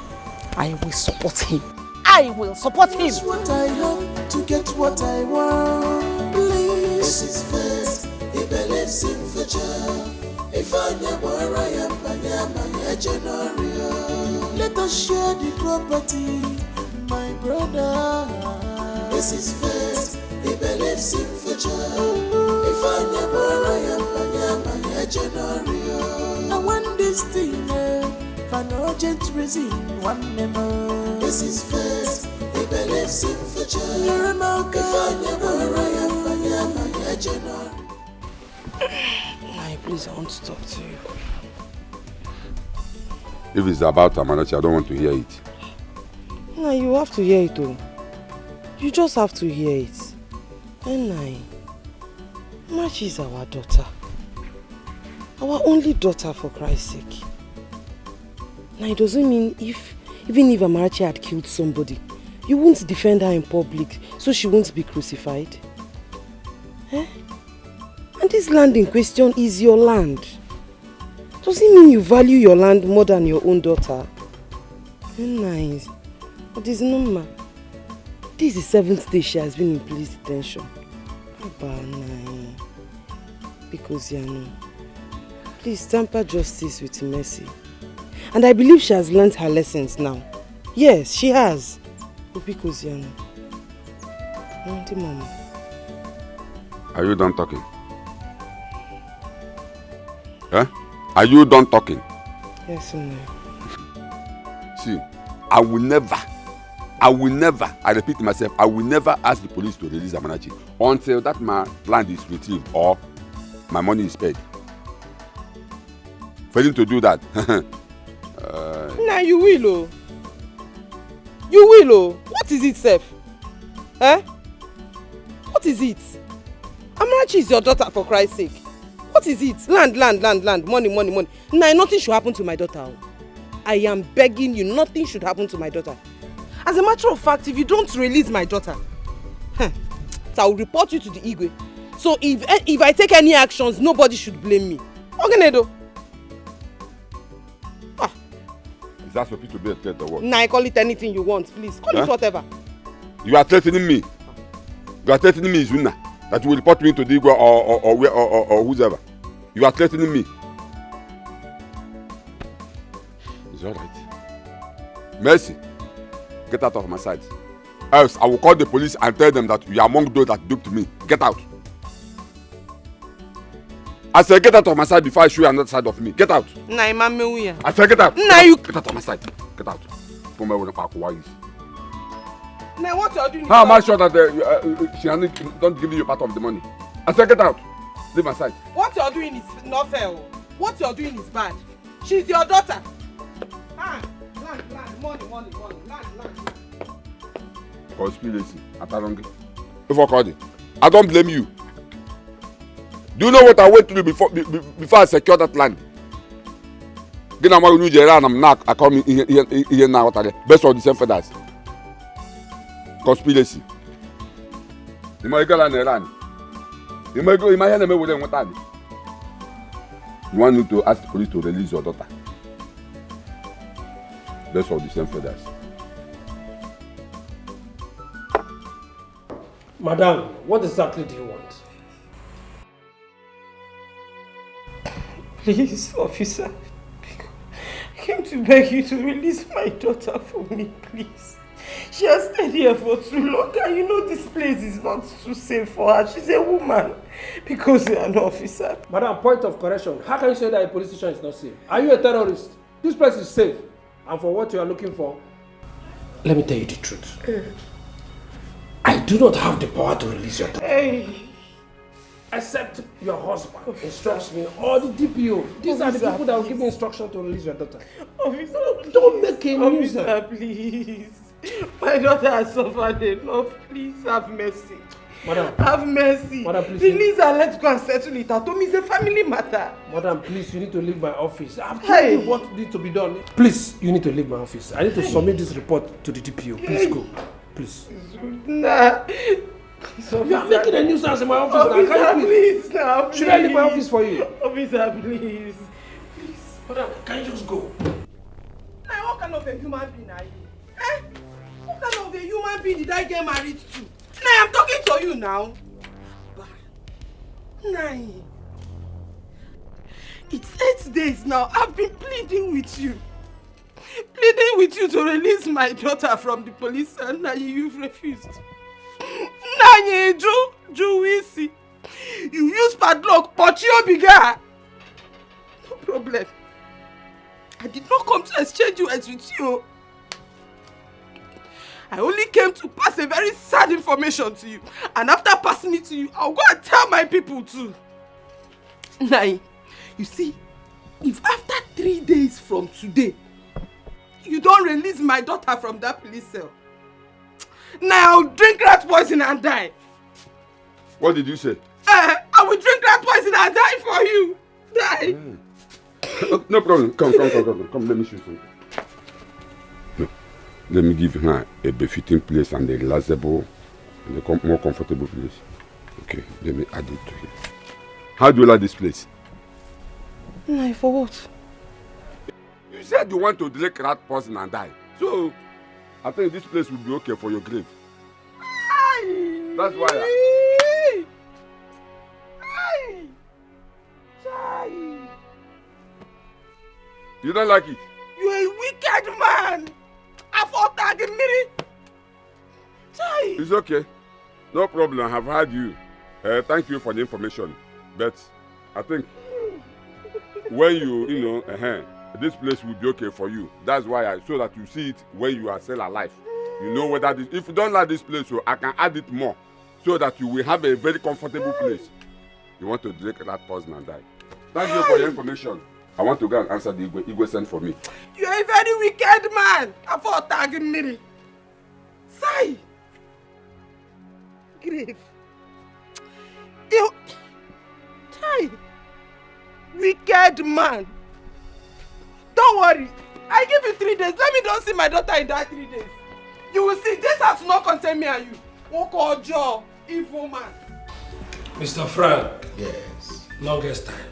I will support him. I will support him. It's what I have to get what I want. Please. This is faith. He believes in future. If I never I am let us share the property, my brother. This is faith. He believes in future. If I never I am I want this thing for an urgent reason. One member. This is faith. He believes in future. If I never I am please, I want to talk to you. If it's about Amarachi, I don't want to hear it. No, you have to hear it though. You just have to hear it. And Machi is our daughter. Our only daughter, for Christ's sake. Now it doesn't mean even if Amarachi had killed somebody, you won't defend her in public so she won't be crucified. Eh? And this land in question is your land. Does it mean you value your land more than your own daughter? Nice. But it's normal. This is the 7th day she has been in police detention. Because please temper justice with mercy. And I believe she has learned her lessons now. Yes, she has. But because Mama. Are you done talking? Huh? Are you done talking? Yes, no. See, I will never, I repeat myself, I will never ask the police to release Amarachi until that my land is retrieved or my money is paid. Failing to do that. Nah, you will, oh. You will, oh. What is it, Seth? Eh? What is it? Amarachi is your daughter, for Christ's sake. What is it? Land, money. Nah, nothing should happen to my daughter. I am begging you, nothing should happen to my daughter. As a matter of fact, if you don't release my daughter, so I will report you to the Igwe. So if I take any actions, nobody should blame me. Ogenedo. Is that supposed to be a threat or what? Nah, call it anything you want, please. Call it whatever. You are threatening me. You are threatening me, Izuna, that you will report me to the Igwe or whoever. You are threatening me. It's all right. Mercy, get out of my sight. Else, I will call the police and tell them that you are among those that duped me. Get out. I said, get out of my side before I show you another side of me. Get out. Nah, mama, I said, get out. Nah, you. Get out of my side. Get out. Come here with the pack. Why is? Nah, what you're doing? How am I sure that she don't give you part of the money? I said, get out. Leave my side. What you're doing is not fair. What you're doing is bad. She's your daughter. Land, money, land. Conspiracy. If I call it, I don't blame you. Do you know what I went through before I secured that land? Get a man who I'm not. I come here now. Best of the same feathers. Conspiracy. You might go and run. You might go. You might have with them. What time? You want me to ask the police to release your daughter? Best of the same feathers. Madam, what exactly do you want? Please, officer. I came to beg you to release my daughter for me, please. She has stayed here for too long and you know this place is not too safe for her. She's a woman because you're an officer. Madam, point of correction. How can you say that a police station is not safe? Are you a terrorist? This place is safe. And for what you are looking for, let me tell you the truth. I do not have the power to release your daughter. Hey. Except your husband instructs me or the DPO. These are the people that will give me instruction to release your daughter. Officer, don't make a nuisance. Officer, please. My daughter has suffered enough. Please have mercy. Madam. Have mercy. Madam, please. Release her. Let's go and settle it. At home is a family matter. Madam, please, you need to leave my office. I've told you what needs to be done. Please, you need to leave my office. I need to submit this report to the DPO. Please go. Please. Nah. You are making a nuisance in my office now. Officer, please, now, please. Should I leave my office for you? Officer, please. Please. Madam, can you just go? Now, what kind of a human being are you? Eh? What kind of a human being did I get married to? Now, I'm talking to you now. Nine. It's 8 days now. I've been pleading with you. Pleading with you to release my daughter from the police and now you've refused. Nanye, Joe, you use padlock, but you bigger. No problem. I did not come to exchange words with you. I only came to pass a very sad information to you. And after passing it to you, I'll go and tell my people too. Nai, you see, if after 3 days from today, you don't release my daughter from that police cell, now I'll drink rat poison and die. What did you say? I will drink rat poison and die for you. Die. No problem. Come. Let me show you something. No. Let me give her a befitting place and a relaxable and a more comfortable place. Okay, let me add it to it. How do you like this place? No, for what? You said you want to drink rat poison and die. So, I think this place will be okay for your grave. That's why. You don't like it? You're a wicked man. I fought that in me. It's okay. No problem. I have heard you. Thank you for the information. But I think when you this place will be okay for you. That's why so that you see it when you are still alive. You know whether this, if you don't like this place, so I can add it more so that you will have a very comfortable place. You want to drink that poison and die. Thank you for your information. I want to go and answer the Igwe sent for me. You're a very wicked man. I fought tagging me. Say. Grave. You. Say. Wicked man. Don't worry. I give you 3 days. Let me don't see my daughter in that 3 days. You will see. This has not contain me and you. Woko Joe, evil man. Mr. Frank. Yes. Longest time.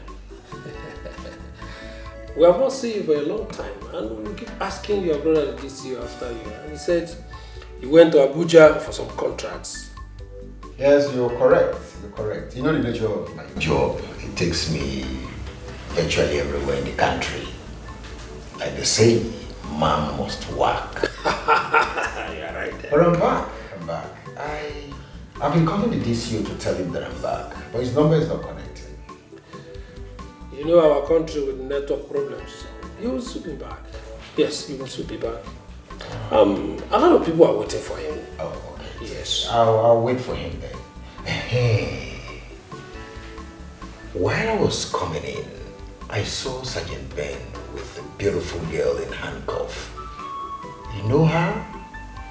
We have not seen you for a long time, and we keep asking your brother to see you after you. And he said he went to Abuja for some contracts. Yes, you're correct. You're correct. You know the nature of my job. It takes me virtually everywhere in the country. Like they say, man must work. You're right there. But I'm back. I've been calling the DCO to tell him that I'm back, but his number is not connected. You know our country with network problems. He will soon be back. Yes, he will soon be back. A lot of people are waiting for him. Oh, okay. Yes. I'll wait for him then. Hey. While I was coming in, I saw Sergeant Ben with a beautiful girl in handcuff. You know her?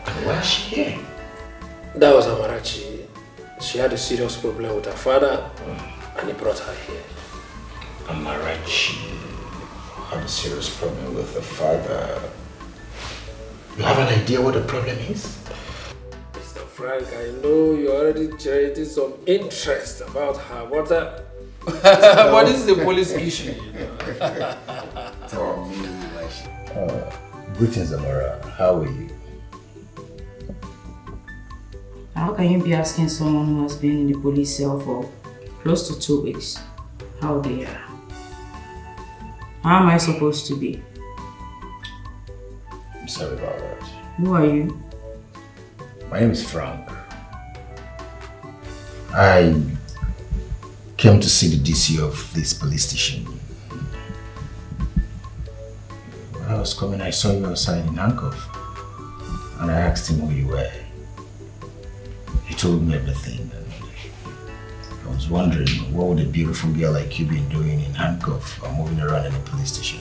And why is she here? That was Amarachi. She had a serious problem with her father, and he brought her here. Amarachi had a serious problem with her father. You have an idea what the problem is? Mr. Frank, I know you already generated some interest about her, but but this is a police issue, you know. Tell me, greetings, Amara. How are you? How can you be asking someone who has been in the police cell for close to 2 weeks how they are? How am I supposed to be? I'm sorry about that. Who are you? My name is Frank. I came to see the DC of this police station. When I was coming, I saw you outside in handcuff, and I asked him who you were. He told me everything. I was wondering, what would a beautiful girl like you been doing in handcuff or moving around in a police station?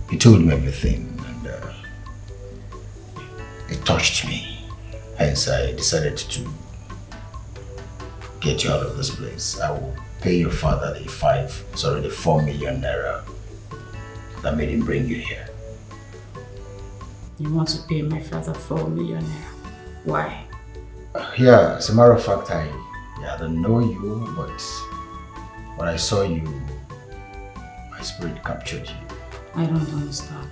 He told me everything, and it touched me. Hence, I decided to get you out of this place. I will pay your father the 4 million naira that made him bring you here. You want to pay my father 4 million naira? Why? Yeah, as a matter of fact, I don't know you, but when I saw you, my spirit captured you. I don't understand.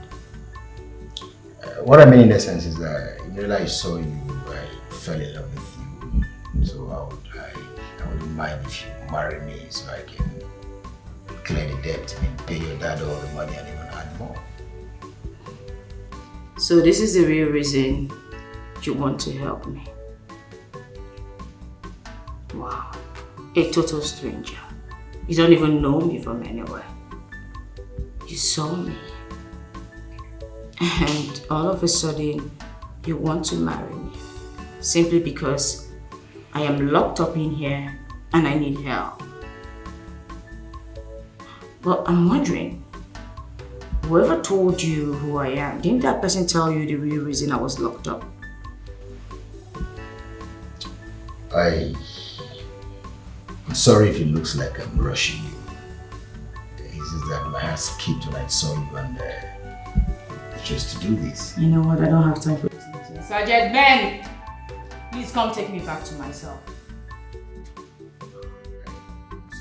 What I mean in essence is that immediately I saw you, I fell in love with you. So I wouldn't mind if you marry me so I can clear the debt and pay your dad all the money and even add more. So this is the real reason you want to help me? Wow, a total stranger. You don't even know me from anywhere. You saw me. And all of a sudden, you want to marry me. Simply because I am locked up in here and I need help. Well, I'm wondering, whoever told you who I am, didn't that person tell you the real reason I was locked up? I'm sorry if it looks like I'm rushing you. It's just that my heart skipped when I saw you and I chose to do this. You know what? I don't have time for this. Sergeant Ben! Please come take me back to myself.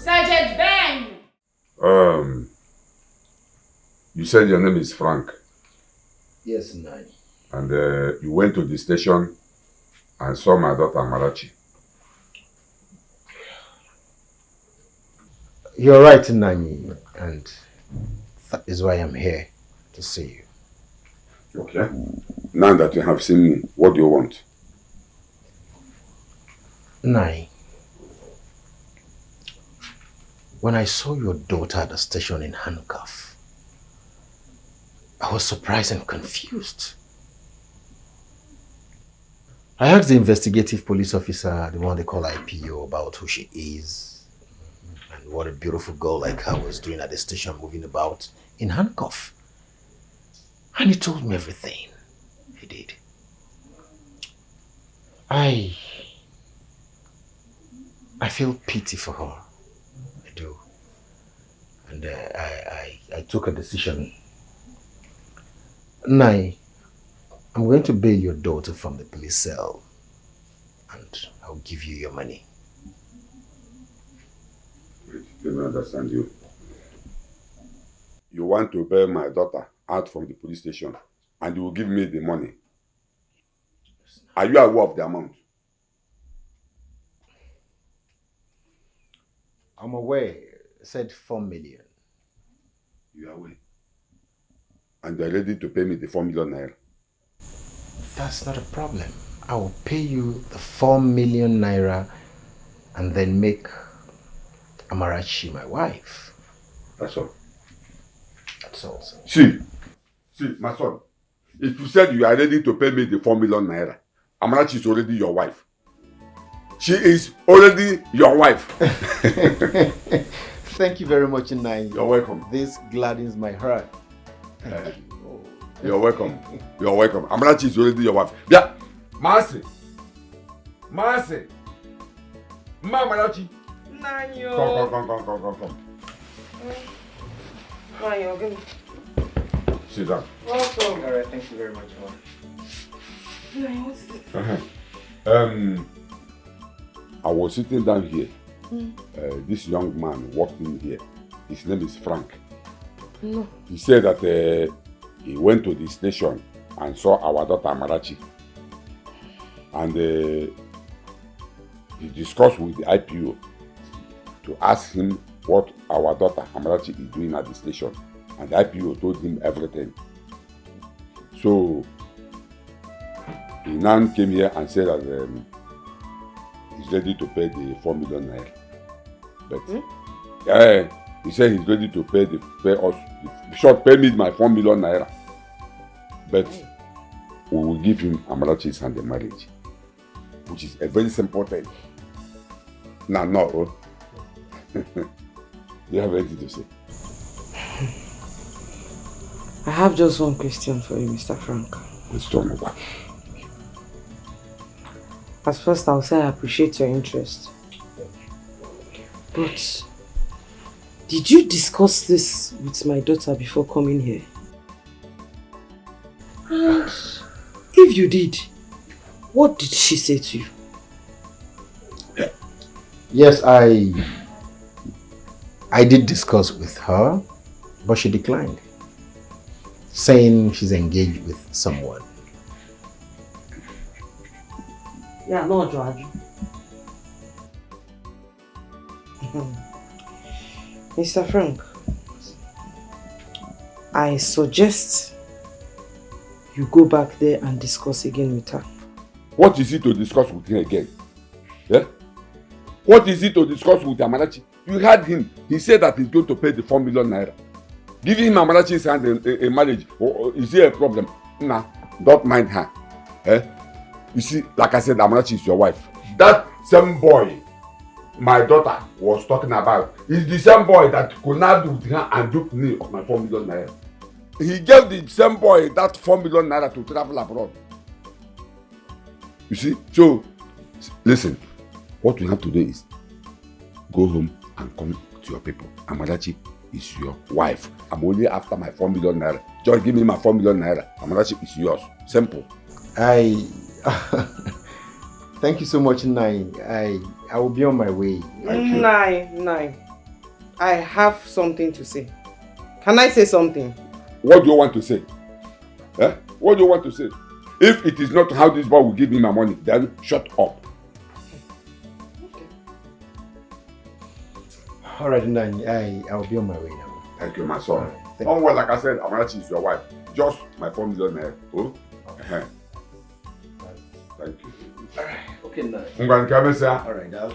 Sergeant Ben! You said your name is Frank. Yes, Nani. And you went to the station and saw my daughter Amarachi. You're right, Nani, and that is why I'm here to see you. Okay. Now that you have seen me, what do you want? Nai, when I saw your daughter at the station in handcuff, I was surprised and confused. I asked the investigative police officer, the one they call IPO, about who she is and what a beautiful girl like her was doing at the station moving about in handcuff. And he told me everything. He did. I feel pity for her. I do. And I took a decision. Nai, I'm going to bail your daughter from the police cell and I'll give you your money. Wait, let me understand you. You want to bail my daughter out from the police station and you will give me the money. Are you aware of the amount? I'm aware. It said 4 million. You are aware? And you're ready to pay me the 4 million naira? That's not a problem. I will pay you the 4 million naira and then make Amarachi my wife. That's all. That's all, sir. See, my son. If you said you are ready to pay me the 4 million naira, Amarachi is already your wife. She is already your wife. Thank you very much, Nai. You're welcome. This gladdens my heart. You're welcome. You're welcome. Amarachi is already your wife. Yeah. Mercy. Mercy. Amarachi. Nanyo. Come. Nanyo, give me. Sit down. Welcome. All right, thank you very much, Mom. Nanyo, what's it? I was sitting down here. This young man walked in here. His name is Frank. No. He said that he went to the station and saw our daughter Amarachi. And he discussed with the IPO to ask him what our daughter Amarachi is doing at the station. And the IPO told him everything. So he now came here and said that he's ready to pay the 4 million naira. But he said he's ready to pay us. Pay me my 4 million naira. But we will give him Amarachi's hand in marriage, which is a very simple thing. No. Do you have anything to say? I have just one question for you, Mr. Frank. Question number. At first, I'll say I appreciate your interest. But did you discuss this with my daughter before coming here? And if you did, what did she say to you? Yes, I did discuss with her, but she declined, saying she's engaged with someone. Yeah, no, George. Mr. Frank, I suggest you go back there and discuss again with her. What is it to discuss with him again? Yeah? What is it to discuss with Amarachi? You heard him. He said that he's going to pay the 4 million naira. Giving him Amarachi's hand in marriage, or is there a problem? Nah, don't mind her. You see, like I said, Amarachi is your wife. That same boy my daughter was talking about is the same boy that could not do with her and dupe me of my 4 million naira. He gave the same boy that 4 million naira to travel abroad. You see? So, listen, what you have to do is go home and come to your people. Amarachi is your wife. I'm only after my 4 million naira. Just give me my 4 million naira. Amarachi is yours. Simple. Thank you so much, Nai. I will be on my way. Nai. I have something to say. Can I say something? What do you want to say? What do you want to say? If it is not how this boy will give me my money, then shut up. Okay. Alright, Nai. I will be on my way now. Thank you, my son. Don't worry, like I said, Amarachi is your wife. Just my 4 million naira. Oh? Thank you. Okay, Nai. I'm going to come, sir. Alright, Dad.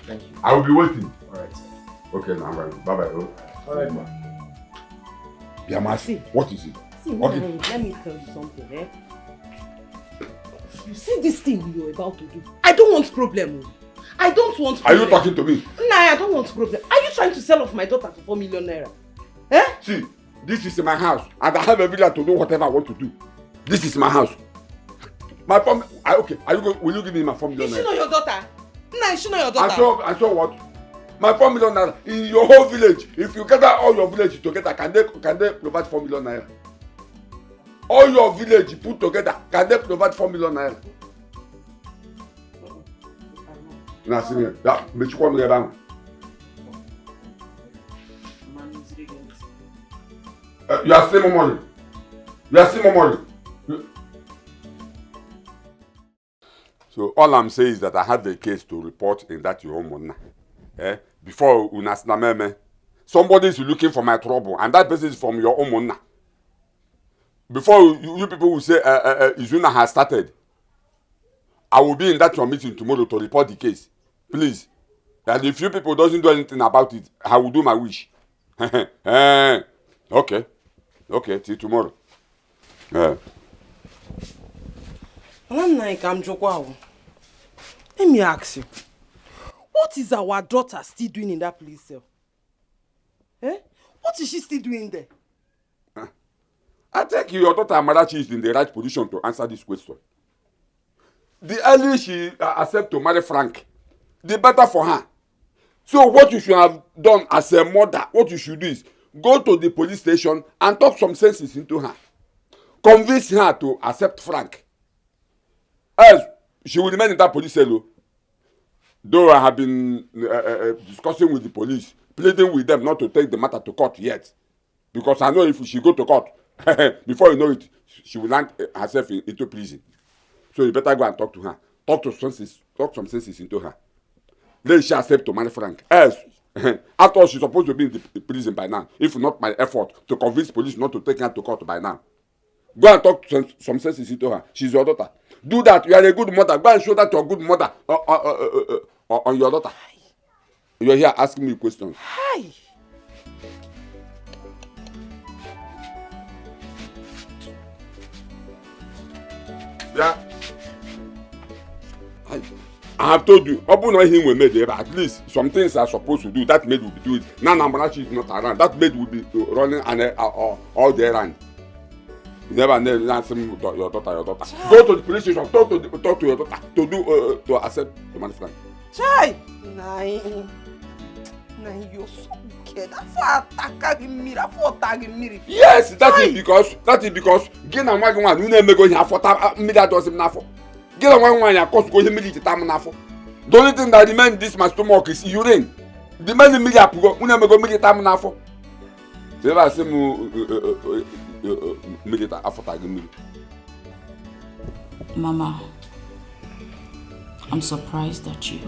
Thank you. I will be waiting. Alright, sir. Okay, now I'm going to. Bye-bye. Oh. Alright, ma. Yamasi, what is it? See, okay. Let me tell you something, You see this thing you're about to do? I don't want problem. I don't want problem. Are you talking to me? Nah, I don't want problem. Are you trying to sell off my daughter for 4 million naira? See, this is my house and I have every right to do whatever I want to do. This is my house. My phone. Okay, will you give me my 4 million naira? Is she not your daughter? Nah, is she not your daughter? And so what? My 4 million naira in your whole village. If you gather all your village together, can they provide 4 million naira? All your village put together, can they provide 4 million naira? Now, see me. Yeah, but you come here down. You are still more money. So all I'm saying is that I have a case to report in that your own money. Before unasnameme, somebody is looking for my trouble, and that person is from your own money. Before you people will say Izuna has started, I will be in that your meeting tomorrow to report the case, please. And if you people doesn't do anything about it, I will do my wish. Okay. Okay, till tomorrow. Let me ask you. What is our daughter still doing in that police cell? What is she still doing there? I think your daughter Marital is in the right position to answer this question. The earlier she accepts to marry Frank, the better for her. So what you should have done as a mother, what you should do is go to the police station and talk some senses into her. Convince her to accept Frank. Else, she will remain in that police cell. Though I have been discussing with the police, pleading with them not to take the matter to court yet. Because I know if she go to court, before you know it, she will land herself into prison. So you better go and talk to her. Talk some senses into her. Then she accept to marry Frank. Else, after all, she's supposed to be in the prison by now. If not my effort to convince police not to take her to court by now. Go and talk some senses into her. She's your daughter. Do that. You are a good mother. Go and show that you're a good mother on your daughter. You're here asking me questions. Hi. Yeah. I have told you, open on him will made there, but at least some things are supposed to do. That maid will be doing. Now Marital is not around. That maid will be running all the errand. You never answer your daughter. Go to the police station, talk to your daughter to accept the money Frank. Chai! Nine, you're so wicked. Yes, that is because get a one you never go here for that doesn't enough. Get a one ya cost go immediately time enough. The only thing that remains this my stomach is urine. The man immediately go never go immediately time enough. Never say Mama, I'm surprised at you.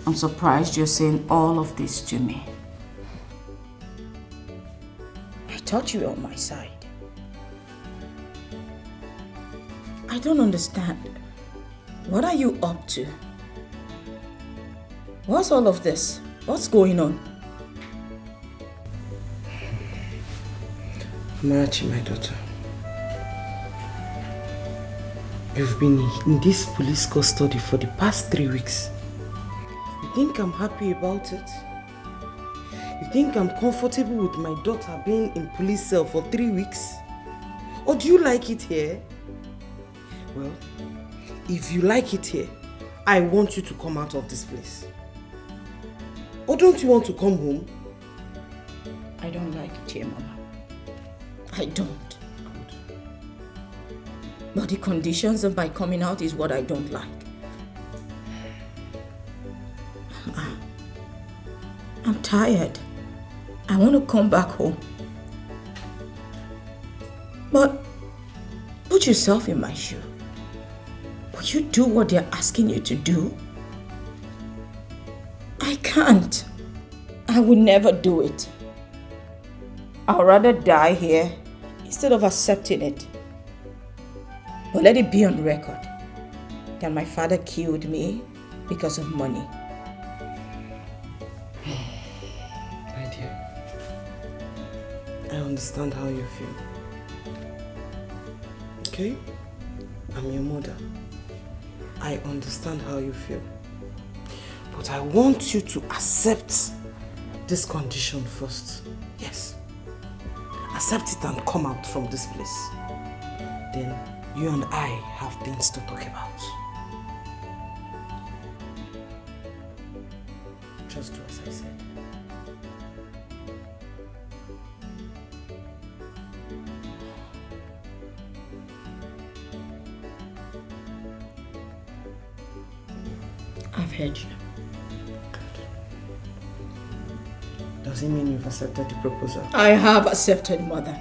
I'm surprised you're saying all of this to me. I thought you were on my side. I don't understand. What are you up to? What's all of this? What's going on? Marital, my daughter. You've been in this police custody for the past 3 weeks. You think I'm happy about it? You think I'm comfortable with my daughter being in police cell for 3 weeks? Or do you like it here? Well, if you like it here, I want you to come out of this place. Or don't you want to come home? I don't like it here, Mama. I don't. But the conditions of my coming out is what I don't like. I'm tired. I want to come back home. But put yourself in my shoe. Would you do what they're asking you to do? I can't. I would never do it. I'd rather die here instead of accepting it. But let it be on record that my father killed me because of money. My dear, I understand how you feel. Okay? I'm your mother. I understand how you feel. But I want you to accept this condition first. Yes. Accept it and come out from this place. Then you and I have things to talk about. Just do as I said. I've heard you. Does it mean you've accepted the proposal? I have accepted, Mother.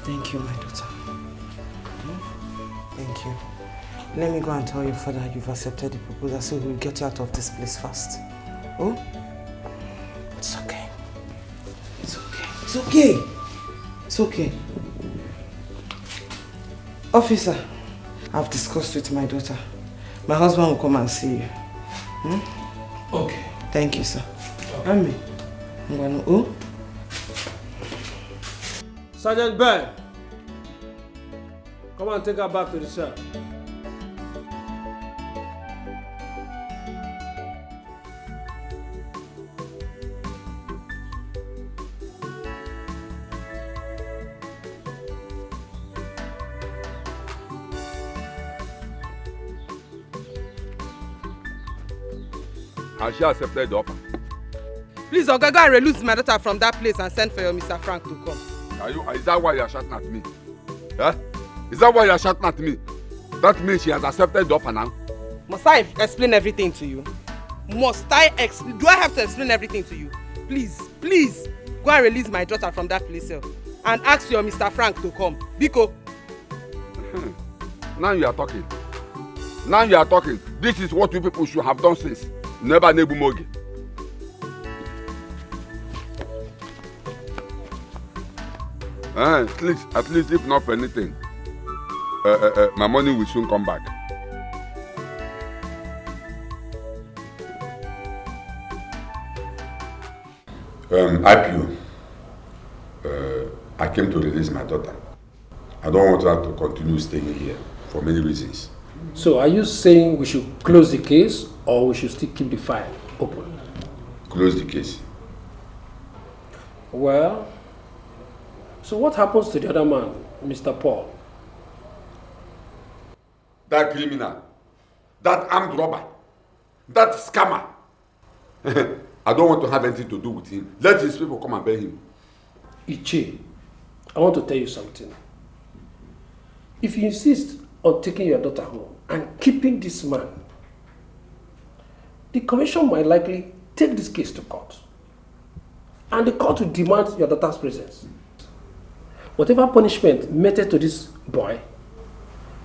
Thank you, my daughter. Thank you. Let me go and tell your father you've accepted the proposal so we'll get you out of this place fast. Oh? It's okay. It's okay. It's okay. It's okay. Officer, I've discussed with my daughter. My husband will come and see you. Okay. Thank you, sir. Ami. Oh. Sergeant Ben, come and take her back to the cell. Has she accepted the offer? Please, Oga, go and release my daughter from that place and send for your Mr. Frank to come. Is that why you are shouting at me? Huh? Is that why you are shouting at me? That means she has accepted the offer now. Must I explain everything to you? Do I have to explain everything to you? Please, go and release my daughter from that place and ask your Mr. Frank to come. Biko. Now you are talking. Now you are talking. This is what you people should have done since. Never Nebu Mogi. At least if not for anything, my money will soon come back. IPO. I came to release my daughter. I don't want her to continue staying here for many reasons. So are you saying we should close the case or we should still keep the file open? Close the case. Well, so what happens to the other man, Mr. Paul? That criminal, that armed robber, that scammer. I don't want to have anything to do with him. Let his people come and bail him. Ichi, I want to tell you something. If you insist on taking your daughter home and keeping this man, the commission might likely take this case to court. And the court will demand your daughter's presence. Whatever punishment meted to this boy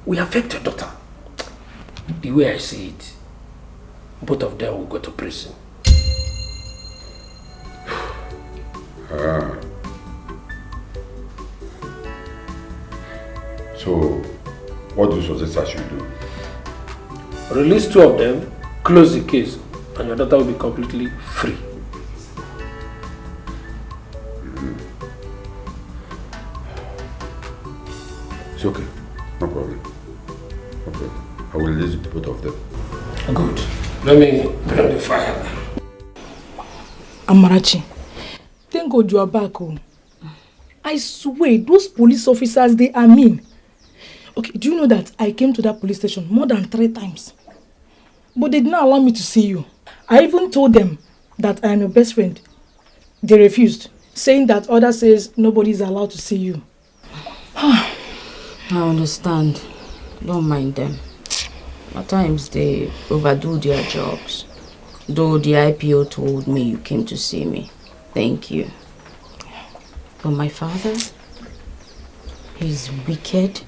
will affect your daughter. The way I see it, both of them will go to prison. So, what do you suggest I should do? Release two of them, close the case, and your daughter will be completely free. It's okay. No problem. No problem. I will release both of them. Good. Let me bring the fire. Amarachi, thank God you are back home. I swear, those police officers, they are mean. Okay, do you know that I came to that police station more than 3 times? But they did not allow me to see you. I even told them that I am your best friend. They refused, saying that order says nobody is allowed to see you. I understand. Don't mind them. At times they overdo their jobs. Though the IPO told me you came to see me. Thank you. But my father, he's wicked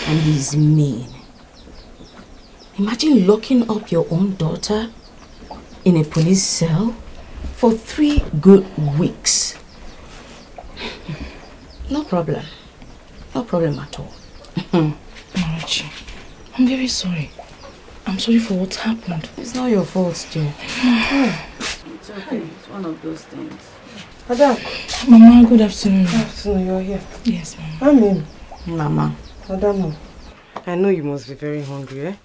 and he's mean. Imagine locking up your own daughter in a police cell for 3 good weeks. No problem. No problem at all. Marachi, I'm very sorry. I'm sorry for what happened. It's not your fault, dear. It's okay. It's one of those things. Ada. Mama, good afternoon. Good afternoon, you're here. Yes, Mama. I'm in. Mama. Adamo, I know you must be very hungry, eh?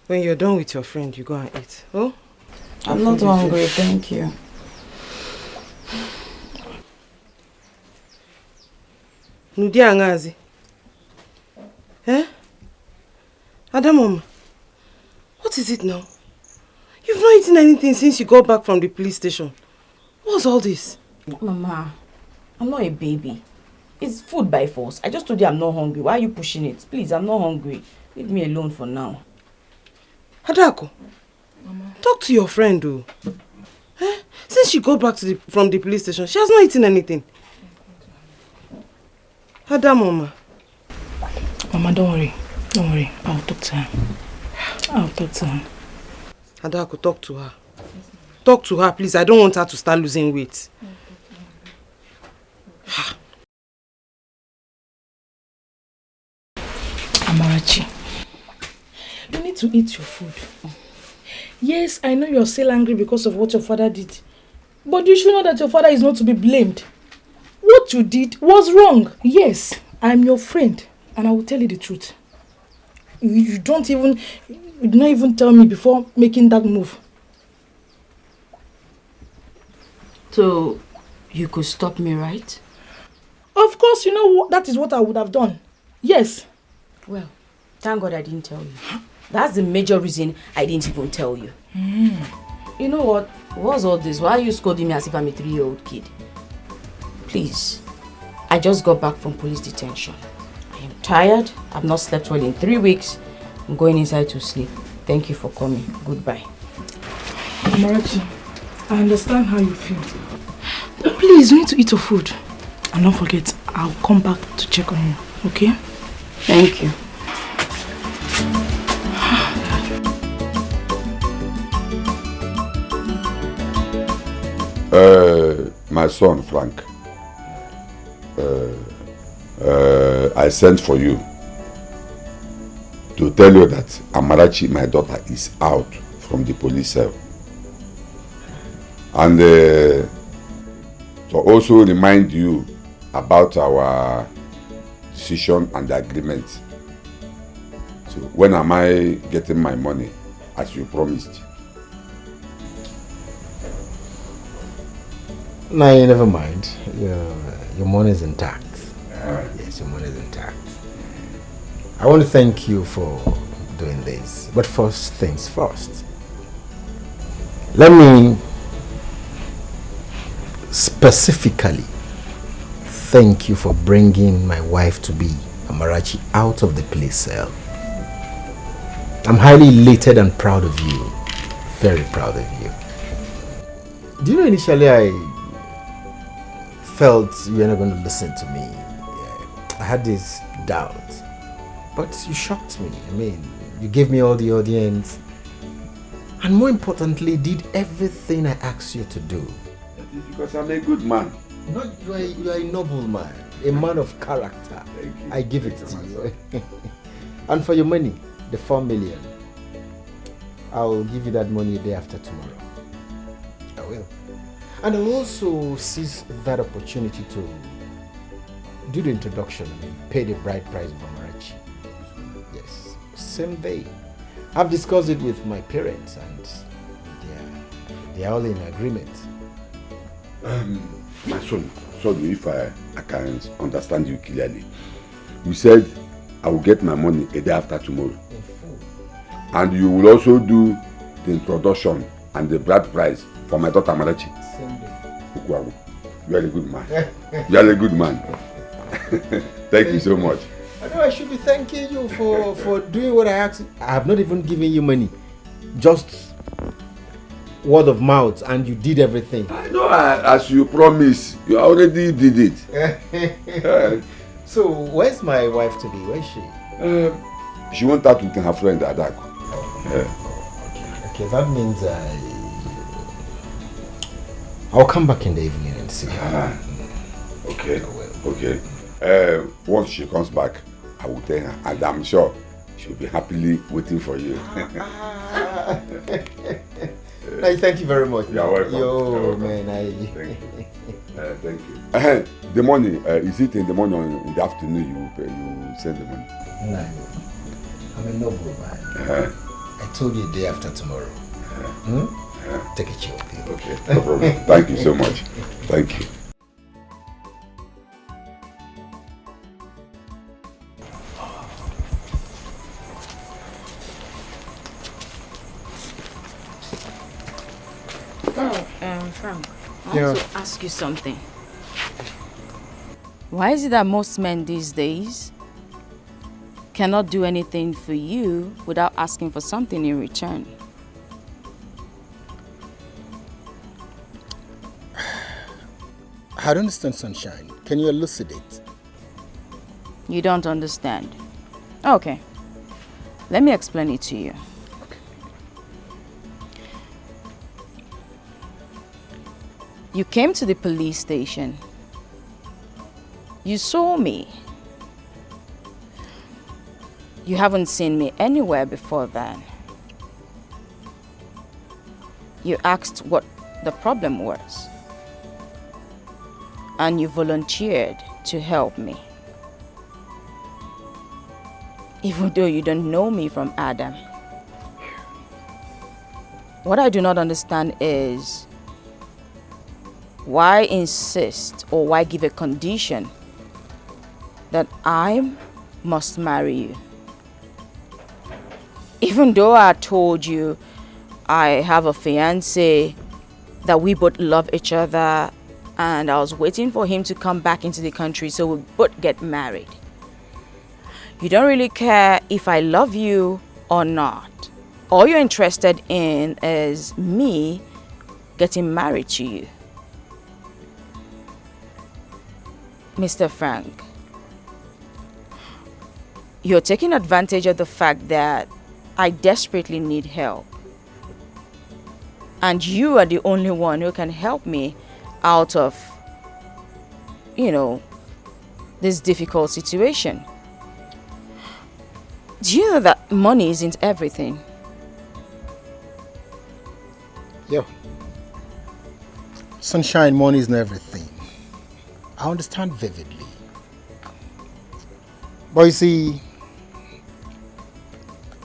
When you're done with your friend, you go and eat. Oh? I'm not hungry, thank you. Nudi Angazi. Eh? Adamo, what is it now? You've not eaten anything since you got back from the police station. What's all this? Mama, I'm not a baby. It's food by force. I just told you I'm not hungry. Why are you pushing it? Please, I'm not hungry. Leave me alone for now. Adako, Mama, talk to your friend, though. Eh? Since she got back from the police station, she has not eaten anything. Mama. Mama, don't worry. Don't worry. I'll talk to her. I'll talk to her. Adako, talk to her. Talk to her, please. I don't want her to start losing weight. Amarachi, you need to eat your food. Yes, I know you're still angry because of what your father did. But you should know that your father is not to be blamed. What you did was wrong. Yes, I'm your friend and I will tell you the truth. You did not even tell me before making that move. So, you could stop me, right? Of course, you know that is what I would have done. Yes. Well, thank God I didn't tell you. That's the major reason I didn't even tell you. You know what? What's all this? Why are you scolding me as if I'm a 3-year-old kid? Please. I just got back from police detention. I am tired. I've not slept well in 3 weeks. I'm going inside to sleep. Thank you for coming. Goodbye. Marital, I understand how you feel. But please, you need to eat your food. And don't forget, I'll come back to check on you. Okay? Thank you. My son, Frank, I sent for you to tell you that Amarachi, my daughter, is out from the police cell. And to also remind you about our decision and the agreement. So when am I getting my money as you promised? No, never mind. Your money is intact. Yes, your money is intact. I want to thank you for doing this. But first things first. Let me specifically thank you for bringing my wife to be, Amarachi, out of the police cell. I'm highly elated and proud of you. Very proud of you. Do you know, initially I felt you were not going to listen to me. I had this doubt. But you shocked me. I mean, you gave me all the audience. And more importantly, did everything I asked you to do. Because I'm a good man. No, you are a noble man. A man of character. I give it to you. And for your money, the 4 million, I'll give you that money the day after tomorrow. I will. And I'll also seize that opportunity to do the introduction. I mean, pay the bride price of Amarachi. Yes, same day. I've discussed it with my parents and they are all in agreement. My son, sorry if I can't understand you clearly. You said I will get my money a day after tomorrow. And you will also do the introduction and the bride price for my daughter Amarachi. Same day. You are a good man. You are a good man. Thank you so much. I know I should be thanking you for doing what I asked. I have not even given you money. Just word of mouth, and you did everything. I know, as you promised, you already did it. So, where's my wife to be? Where is she? She went out with her friend Adako. Okay, that means I'll come back in the evening and see her. Okay. Once she comes back, I will tell her, and I'm sure she'll be happily waiting for you. No, thank you very much. You're welcome. Yo, man, Thank you. The money, is it in the morning or in the afternoon you send the money? No, I'm a noble man. I told you the day after tomorrow. Take a chill pill. Okay, no problem. Thank you so much. Thank you. Frank, I want to ask you something. Why is it that most men these days cannot do anything for you without asking for something in return? I don't understand, Sunshine. Can you elucidate? You don't understand. Okay. Let me explain it to you. You came to the police station. You saw me. You haven't seen me anywhere before then. You asked what the problem was. And you volunteered to help me. Even though you don't know me from Adam. What I do not understand is why insist or why give a condition that I must marry you? Even though I told you I have a fiancé, that we both love each other, and I was waiting for him to come back into the country so we both get married. You don't really care if I love you or not. All you're interested in is me getting married to you. Mr. Frank, you're taking advantage of the fact that I desperately need help. And you are the only one who can help me out of, this difficult situation. Do you know that money isn't everything? Yo. Sunshine, money isn't everything. I understand vividly. But you see,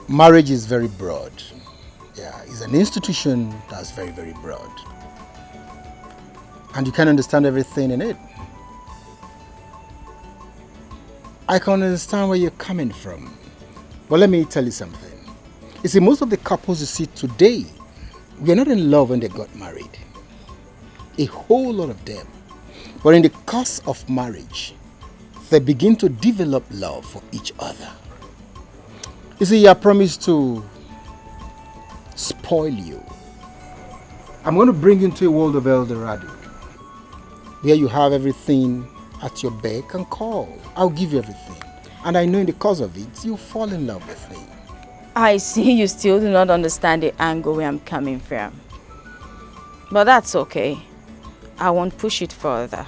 marriage is very broad. Yeah, it's an institution that's very, very broad. And you can't understand everything in it. I can understand where you're coming from. But let me tell you something. You see, most of the couples you see today, were not in love when they got married. A whole lot of them. But in the course of marriage, they begin to develop love for each other. You see, I promised to spoil you. I'm going to bring you into a world of El Dorado, where you have everything at your beck and call. I'll give you everything. And I know in the course of it, you'll fall in love with me. I see you still do not understand the angle where I'm coming from. But that's okay. I won't push it further.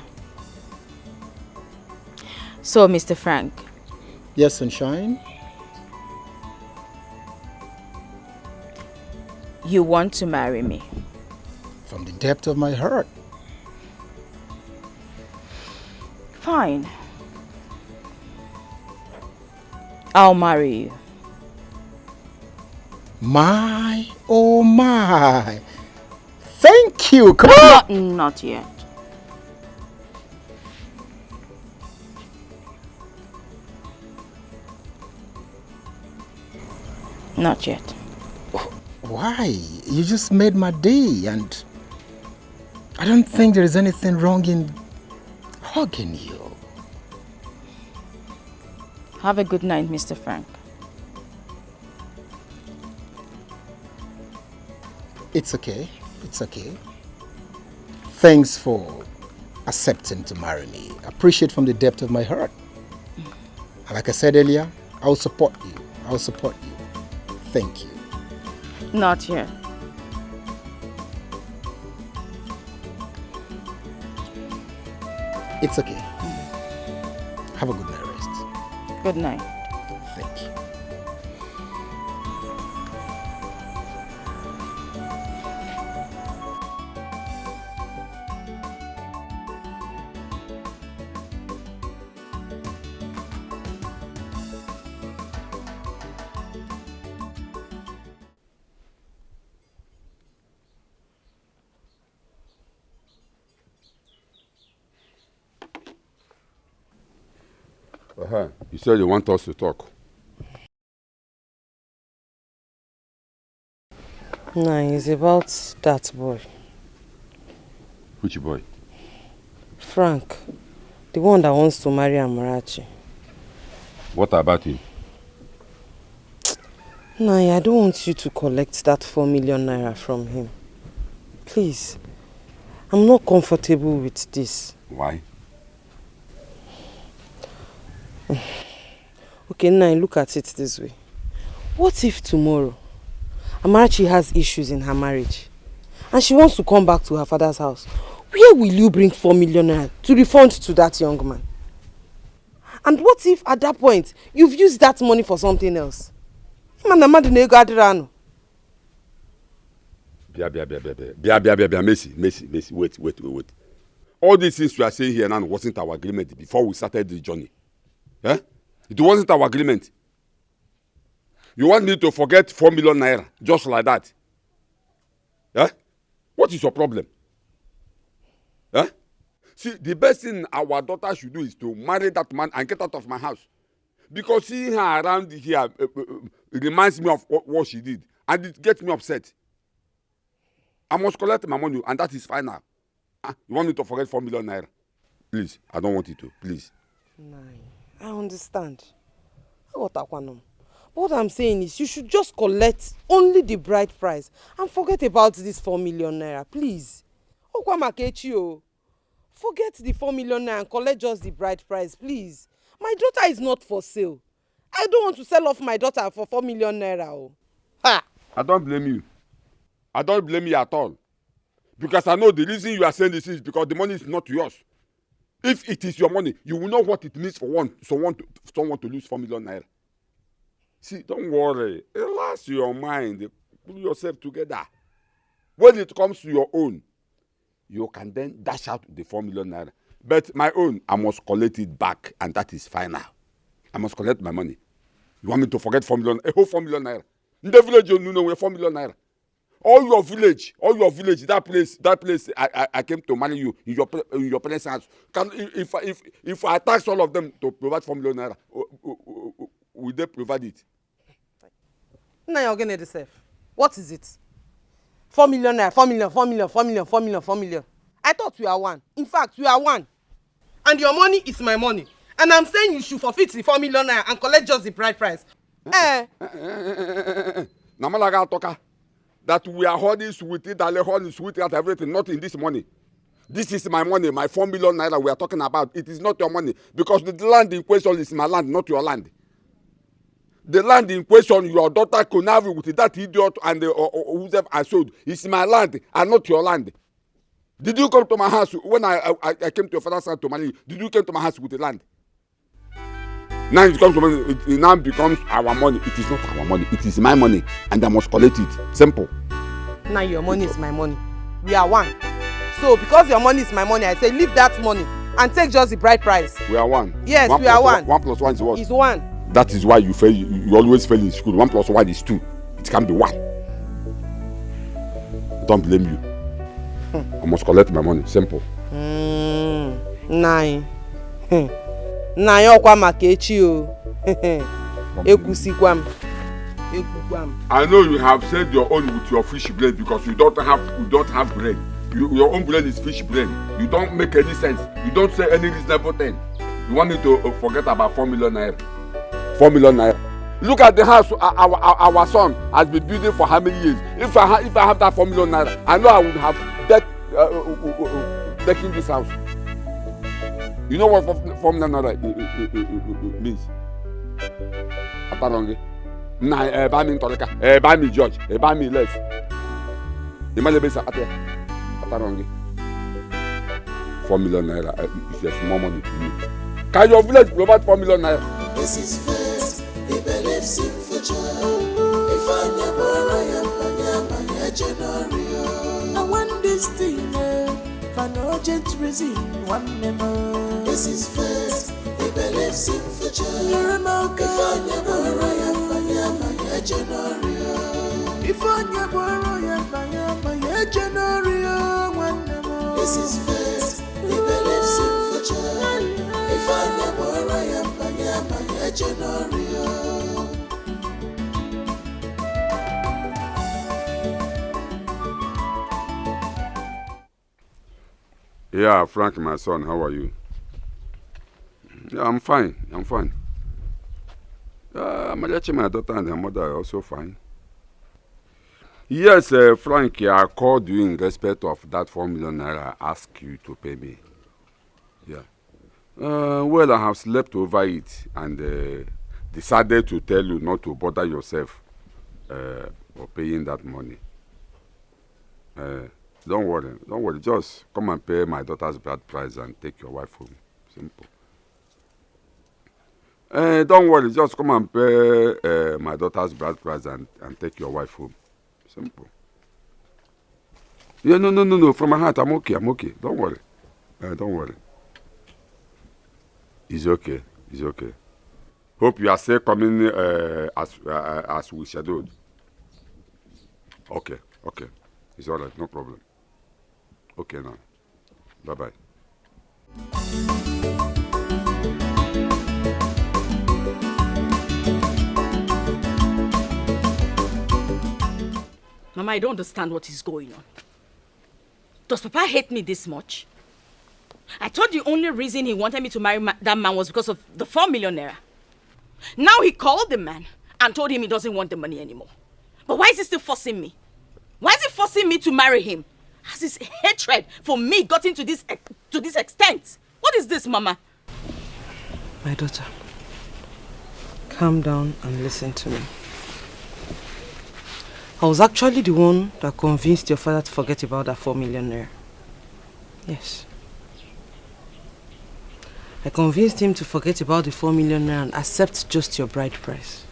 So, Mr. Frank. Yes, Sunshine? You want to marry me? From the depth of my heart. Fine. I'll marry you. My, oh my. Thank you. Come on. Not yet. Not yet. Why? You just made my day, and I don't think there is anything wrong in hugging you. Have a good night, Mr. Frank. It's okay. It's okay. Thanks for accepting to marry me. I appreciate from the depth of my heart. And like I said earlier, I'll support you. I'll support you. Thank you. Not yet. It's okay. Have a good night rest. Good night. Thank you. You said you want us to talk. No, it's about that boy. Which boy? Frank. The one that wants to marry Amarachi. What about him? No, I don't want you to collect that 4 million naira from him. Please. I'm not comfortable with this. Why? Okay, now look at it this way. What if tomorrow Amarachi has issues in her marriage and she wants to come back to her father's house? Where will you bring 4 million naira to refund to that young man? And what if at that point you've used that money for something else? Messi, wait. All these things we are saying here now wasn't our agreement before we started the journey. Eh? It wasn't our agreement. You want me to forget 4 million naira just like that? Eh? What is your problem? Eh? See, the best thing our daughter should do is to marry that man and get out of my house. Because seeing her around here it reminds me of what she did. And it gets me upset. I must collect my money and that is final. You want me to forget 4 million naira? Please, I don't want you to. Please. Nine. I understand. What I'm saying is you should just collect only the bride price and forget about this 4 million naira, please. Forget the 4 million naira and collect just the bride price, please. My daughter is not for sale. I don't want to sell off my daughter for 4 million naira. Oh. Ha! I don't blame you. I don't blame you at all. Because I know the reason you are saying this is because the money is not yours. If it is your money, you will know what it means for someone to lose 4 million naira. See, don't worry. Relax your mind. Put yourself together. When it comes to your own, you can then dash out the 4 million naira. But my own, I must collect it back, and that is final. I must collect my money. You want me to forget 4 million? A whole 4 million naira. In the village, you know, 4 million naira. All your village, that place I came to marry you in your parents' house. If I tax all of them to provide 4 million naira, will they provide it? Now you're getting it safe. What is it? 4 million naira, 4 million, 4 million, 4 million, 4 million, 4 million. I thought we are one. In fact, we are one. And your money is my money. And I'm saying you should forfeit the 4 million naira and collect just the bride price. Namalaga toka. That we are holding sweet, holding sweet at everything, not in this money. This is my money, my 4 million naira we are talking about. It is not your money because the land in question is my land, not your land. The land in question, your daughter connived with that idiot and whoever I sold. It's my land and not your land. Did you come to my house when I came to your father's house to marry you? Did you come to my house with the land? Now it comes to money, it now becomes our money. It is not our money. It is my money, and I must collect it. Simple. Now your money is my money. We are one. So because your money is my money, I say leave that money and take just the bride price. We are one. Yes, we are one. 1 plus 1 is what? Is 1. That is why you fail. You always fail in school. 1 plus 1 is 2. It can be 1. Don't blame you. I must collect my money. Simple. 9. Na yokwa maka echi o. Ekusikwa m. I know you have said your own with your fish brain because you don't have brain. Your own brain is fish brain. You don't make any sense. You don't say any reasonable thing. You want me to forget about 4 million naira? 4 million naira. Look at the house our son has been building for how many years? If I have that 4 million naira, I know I would have taken this house. You know what 4 million naira means? Ataronge. Nah, buy me Toleka, buy me George, buy me less. The money base at Ataronge. 4 million naira is a small money to you. Can your village provide 4 million naira? This is faith, he believes in future. If I never I want this thing, for no urgent reason, one name. This is faith, he believes in future. If I never if I never this is faith, he believes in future. If I never Yeah, Frank, my son, how are you? Yeah, I'm fine. Mariachi, my daughter and her mother are also fine. Yes, Frank, I called you in respect of that 4 million naira I asked you to pay me. Yeah. Well, I have slept over it and decided to tell you not to bother yourself for paying that money. Don't worry. Just come and pay my daughter's bride price and take your wife home. Simple. Don't worry. Just come and pay my daughter's bride price and take your wife home. Simple. Yeah, no. From my heart, I'm okay. Don't worry. Don't worry. It's okay. Hope you are still coming as we scheduled. Okay. It's all right. No problem. Okay now. Bye-bye. Mama, I don't understand what is going on. Does Papa hate me this much? I thought the only reason he wanted me to marry that man was because of the 4 million naira. Now he called the man and told him he doesn't want the money anymore. But why is he still forcing me? Why is he forcing me to marry him? Has his hatred for me gotten to this extent? What is this, Mama? My daughter, calm down and listen to me. I was actually the one that convinced your father to forget about that 4 million naira. Yes. I convinced him to forget about the 4 million naira and accept just your bride price.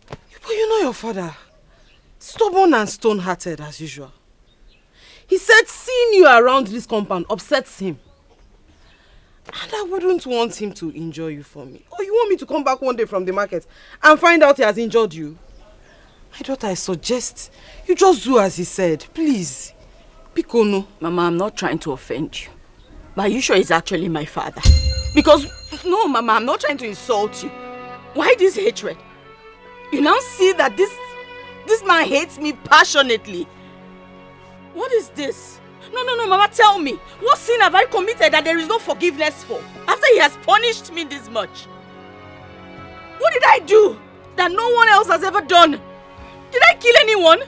But you know your father, stubborn and stone-hearted as usual. He said seeing you around this compound upsets him. And I wouldn't want him to injure you for me. Or you want me to come back one day from the market and find out he has injured you? My daughter, I suggest you just do as he said. Please. Pikono. Mama, I'm not trying to offend you. But are you sure he's actually my father? Because, no, Mama, I'm not trying to insult you. Why this hatred? You now see that this man hates me passionately. What is this? No, Mama, tell me. What sin have I committed that there is no forgiveness for? After he has punished me this much. What did I do that no one else has ever done? Did I kill anyone?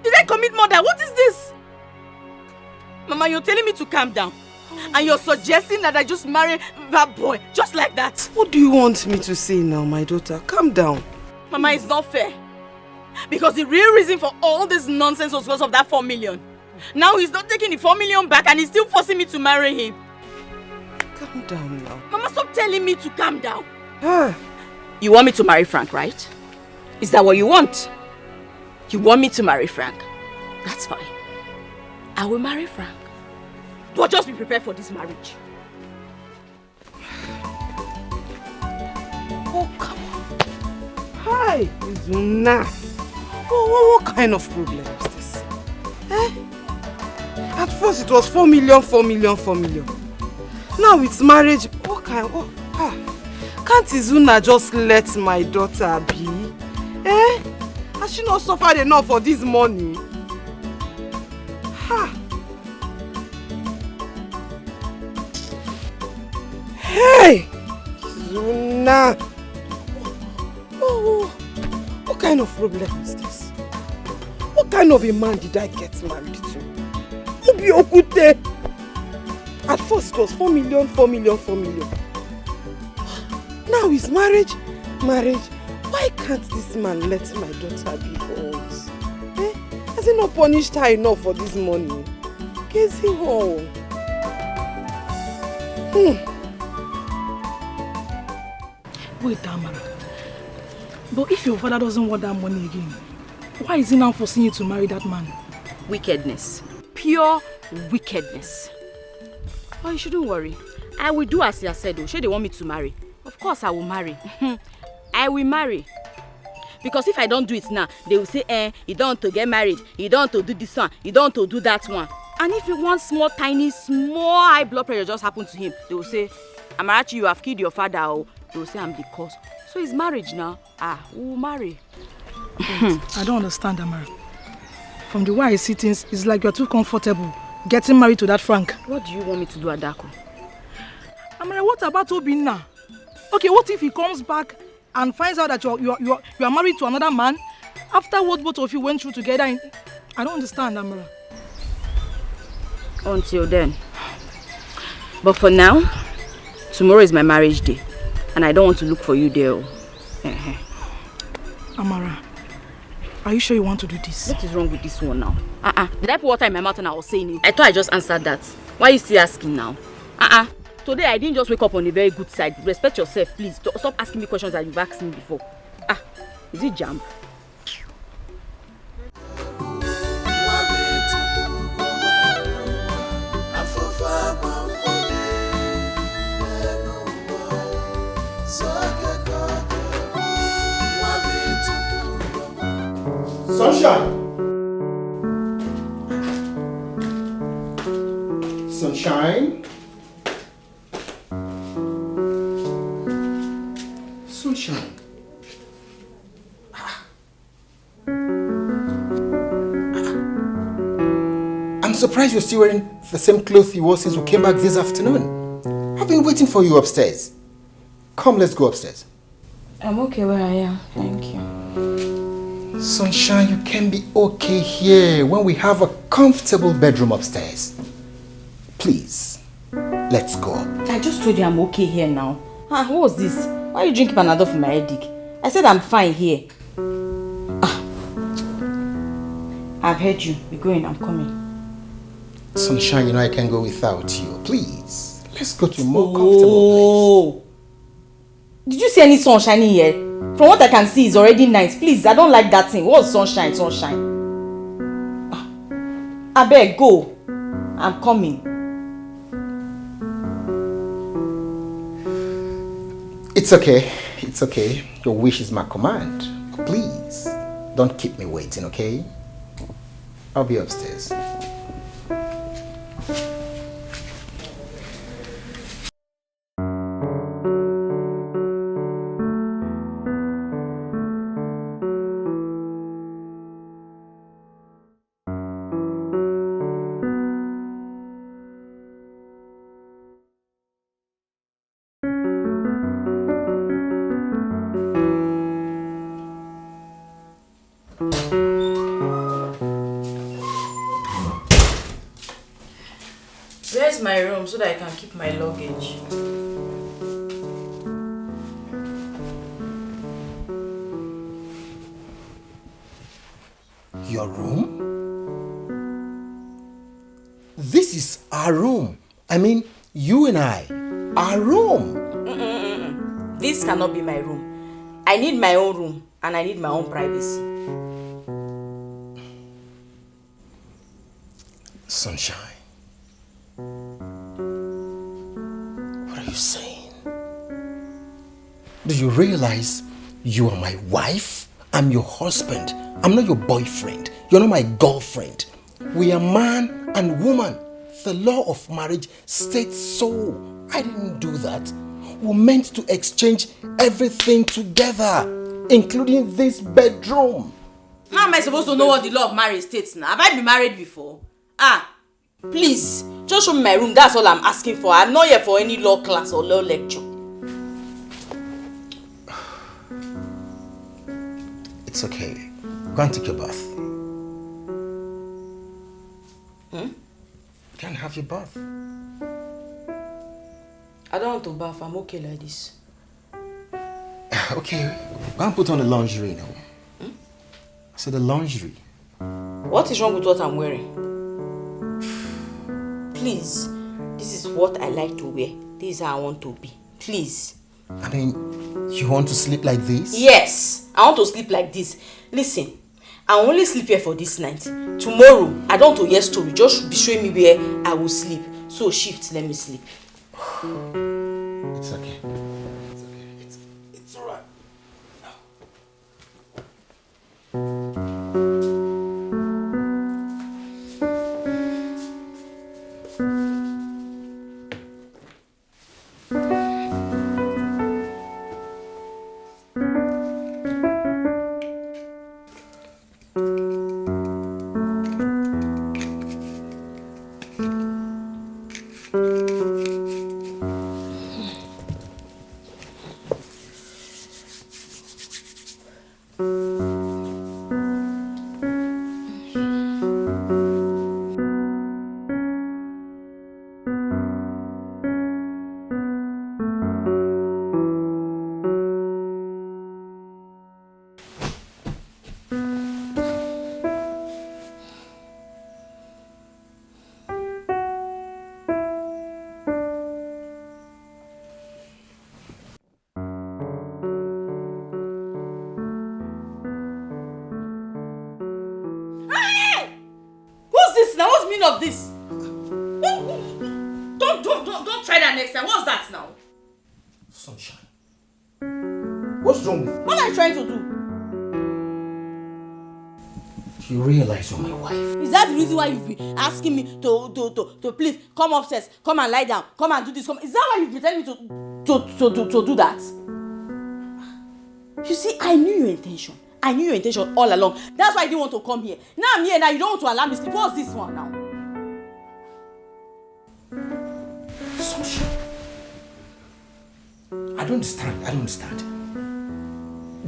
Did I commit murder? What is this? Mama, you're telling me to calm down. And you're suggesting that I just marry that boy, just like that. What do you want me to say now, my daughter? Calm down. Mama, it's not fair. Because the real reason for all this nonsense was because of that 4 million. Now he's not taking the 4 million back and he's still forcing me to marry him. Calm down now. Mama, stop telling me to calm down. You want me to marry Frank, right? Is that what you want? You want me to marry Frank? That's fine. I will marry Frank. But just be prepared for this marriage. Oh, come on. Hi, Izuna. What kind of problem is this? At first it was 4 million. Now it's marriage. What kind of... Can't Izuna just let my daughter be? Has she not suffered enough for this money? Hey! Izuna! What kind of problem is this? What kind of a man did I get married to? Obi Okute! At first it was 4 million. Now it's marriage. Why can't this man let my daughter be for once? Has he not punished her enough for this money? Is he home? Wait, Tamara. But if your father doesn't want that money again, why is he now forcing you to marry that man? Wickedness. Pure wickedness. Oh, you shouldn't worry. I will do as you said. Sure, they want me to marry. Of course I will marry. I will marry. Because if I don't do it now, they will say, you don't want to get married, you don't want to do this one, you don't want to do that one. And if one small high blood pressure just happened to him, they will say, Amarachi, you have killed your father. Or they will say I'm the cause. So it's marriage now. We will marry. I don't understand, Amara. From the way I see things, it's like you're too comfortable getting married to that Frank. What do you want me to do, Adako? Amara, what about Obinna? Okay, what if he comes back and finds out that you are married to another man after what both of you went through together? I don't understand, Amara. Until then. But for now, tomorrow is my marriage day. And I don't want to look for you there. Amara, are you sure you want to do this? What is wrong with this one now? Did I put water in my mouth and I was saying it? I thought I just answered that. Why are you still asking now? Today I didn't just wake up on a very good side. Respect yourself, please. Stop asking me questions that you've asked me before. Is it jam? Sunshine! Sunshine? Sunshine? I'm surprised you're still wearing the same clothes you wore since we came back this afternoon. I've been waiting for you upstairs. Come, let's go upstairs. I'm okay where I am, thank you. Sunshine, you can be okay here when we have a comfortable bedroom upstairs. Please, let's go up. I just told you I'm okay here now. What was this? Why are you drinking Panadol for my headache? I said I'm fine here. I've heard you. We're going, I'm coming. Sunshine, you know I can't go without you. Please, let's go to a more comfortable place. Did you see any sunshine in here? From what I can see, it's already nice. Please, I don't like that thing. What's sunshine? I beg, go. I'm coming. It's okay. It's okay. Your wish is my command. Please, don't keep me waiting, okay? I'll be upstairs. Where's my room so that I can keep my luggage? Your room? This is our room. I mean, you and I. Our room. This cannot be my room. I need my own room and I need my own privacy. Sunshine. What are you saying? Do you realize you are my wife? I'm your husband. I'm not your boyfriend. You're not my girlfriend. We are man and woman. The law of marriage states so. I didn't do that. We're meant to exchange everything together, including this bedroom. How am I supposed to know what the law of marriage states now? Have I been married before? Please, just show me my room. That's all I'm asking for. I'm not here for any law class or law lecture. It's okay. Go and take your bath. You can have your bath. I don't want to bath. I'm okay like this. Okay, go and put on the lingerie now. I said the lingerie. What is wrong with what I'm wearing? Please, this is what I like to wear. This is how I want to be. Please. I mean, you want to sleep like this? Yes, I want to sleep like this. Listen, I only sleep here for this night. Tomorrow, I don't want to hear story. Just be showing me where I will sleep. So shift, let me sleep. It's okay. It's alright. Of this. Don't try that next time. What's that now? Sunshine. What's wrong with you? What are you trying to do? you realize you're my wife. Is that the reason why you've been asking me to please come upstairs, come and lie down, come and do this? Is that why you've been telling me to do that? You see, I knew your intention. I knew your intention all along. That's why I didn't want to come here. Now I'm here, now you don't want to allow me sleep. What's this one now? Sunshine. I don't understand.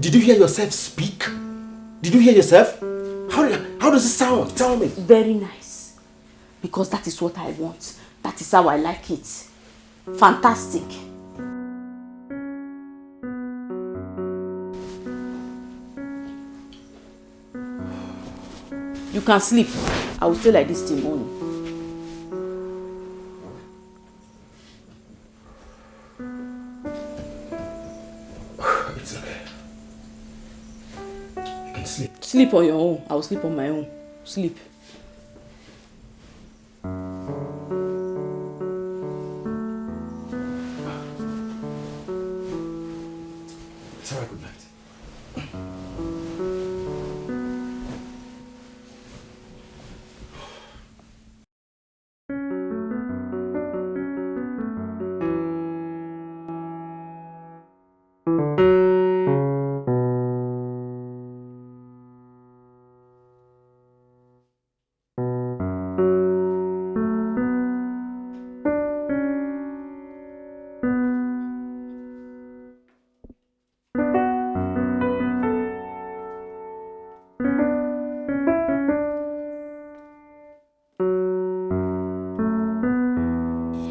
Did you hear yourself speak? Did you hear yourself? How does it sound? Tell me. Very nice. Because that is what I want. That is how I like it. Fantastic. You can sleep. I will stay like this till morning. It's okay. You can sleep. Sleep on your own. I will sleep on my own. Sleep. It's alright, good night.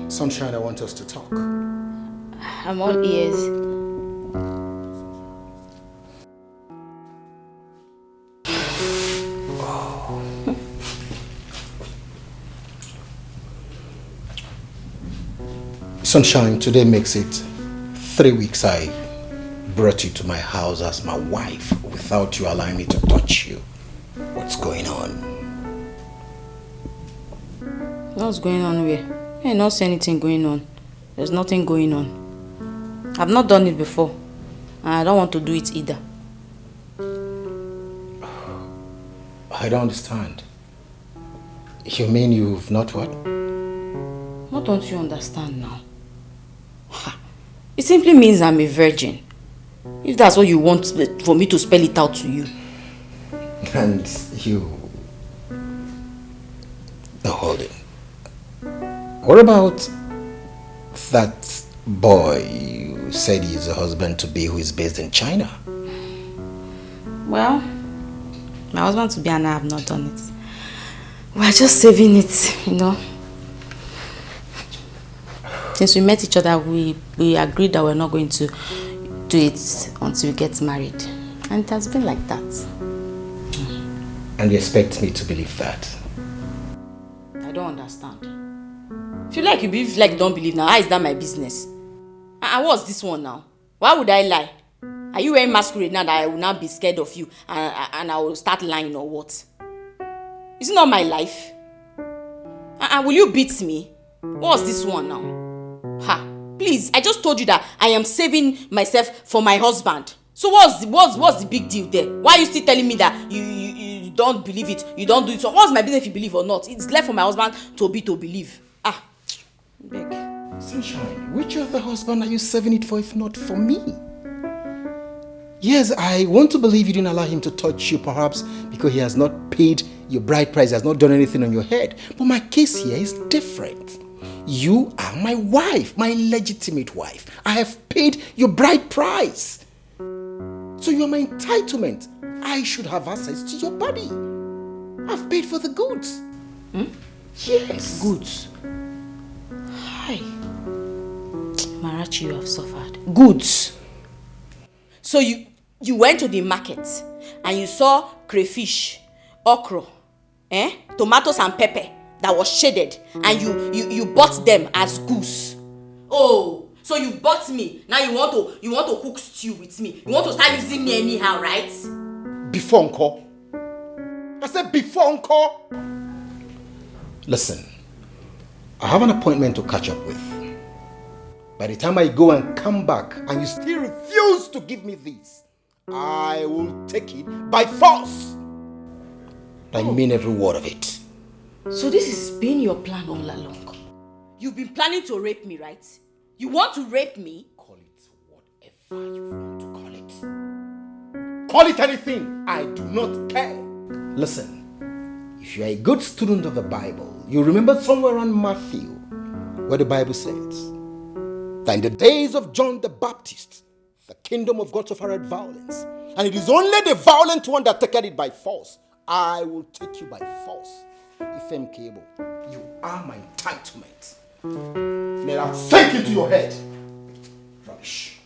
Sunshine, I want us to talk. I'm all ears. Sunshine, today makes it 3 weeks I brought you to my house as my wife without you allowing me to touch you. What's going on? What's going on where? I don't see anything going on. There's nothing going on. I've not done it before. And I don't want to do it either. I don't understand. You mean you've not what? What don't you understand now? It simply means I'm a virgin. If that's what you want for me to spell it out to you. And you... Now hold it. What about that boy you said he's a husband-to-be who is based in China? Well, my husband-to-be and I have not done it. We're just saving it, you know. Since we met each other, we agreed that we're not going to do it until we get married. And it has been like that. And you expect me to believe that? I don't understand. If you like, you believe. If you like, you don't believe. Now, how is that my business? And what's this one now? Why would I lie? Are you wearing masquerade now that I will not be scared of you and I will start lying or what? Is it not my life? And will you beat me? What's this one now? Ha! Please, I just told you that I am saving myself for my husband. So what's the big deal there? Why are you still telling me that you don't believe it? You don't do it. So what's my business if you believe or not? It's left for my husband to believe. Ah, beg. Sunshine, which other husband are you saving it for if not for me? Yes, I want to believe you didn't allow him to touch you, perhaps because he has not paid your bride price, has not done anything on your head. But my case here is different. You are my wife, my legitimate wife. I have paid your bride price. So you are my entitlement. I should have access to your body. I've paid for the goods. Yes. Goods. Hi. Marital, you have suffered. Goods. So you went to the market and you saw crayfish, okra, tomatoes and pepper that was shaded, and you bought them as goose. Oh, so you bought me. Now you want to cook stew with me. You want to start using me anyhow, right? Before Uncle. I said before Uncle. Listen, I have an appointment to catch up with. By the time I go and come back and you still refuse to give me this, I will take it by force. I mean every word of it. So this has been your plan all along. You've been planning to rape me, right? You want to rape me? Call it whatever you want to call it. Call it anything. I do not care. Listen, if you are a good student of the Bible, you remember somewhere around Matthew where the Bible says that in the days of John the Baptist, the kingdom of God suffered violence, and it is only the violent one that taketh it by force. I will take you by force. Ifem Cable, you are my entitlement. May that sink into your head. Rubbish.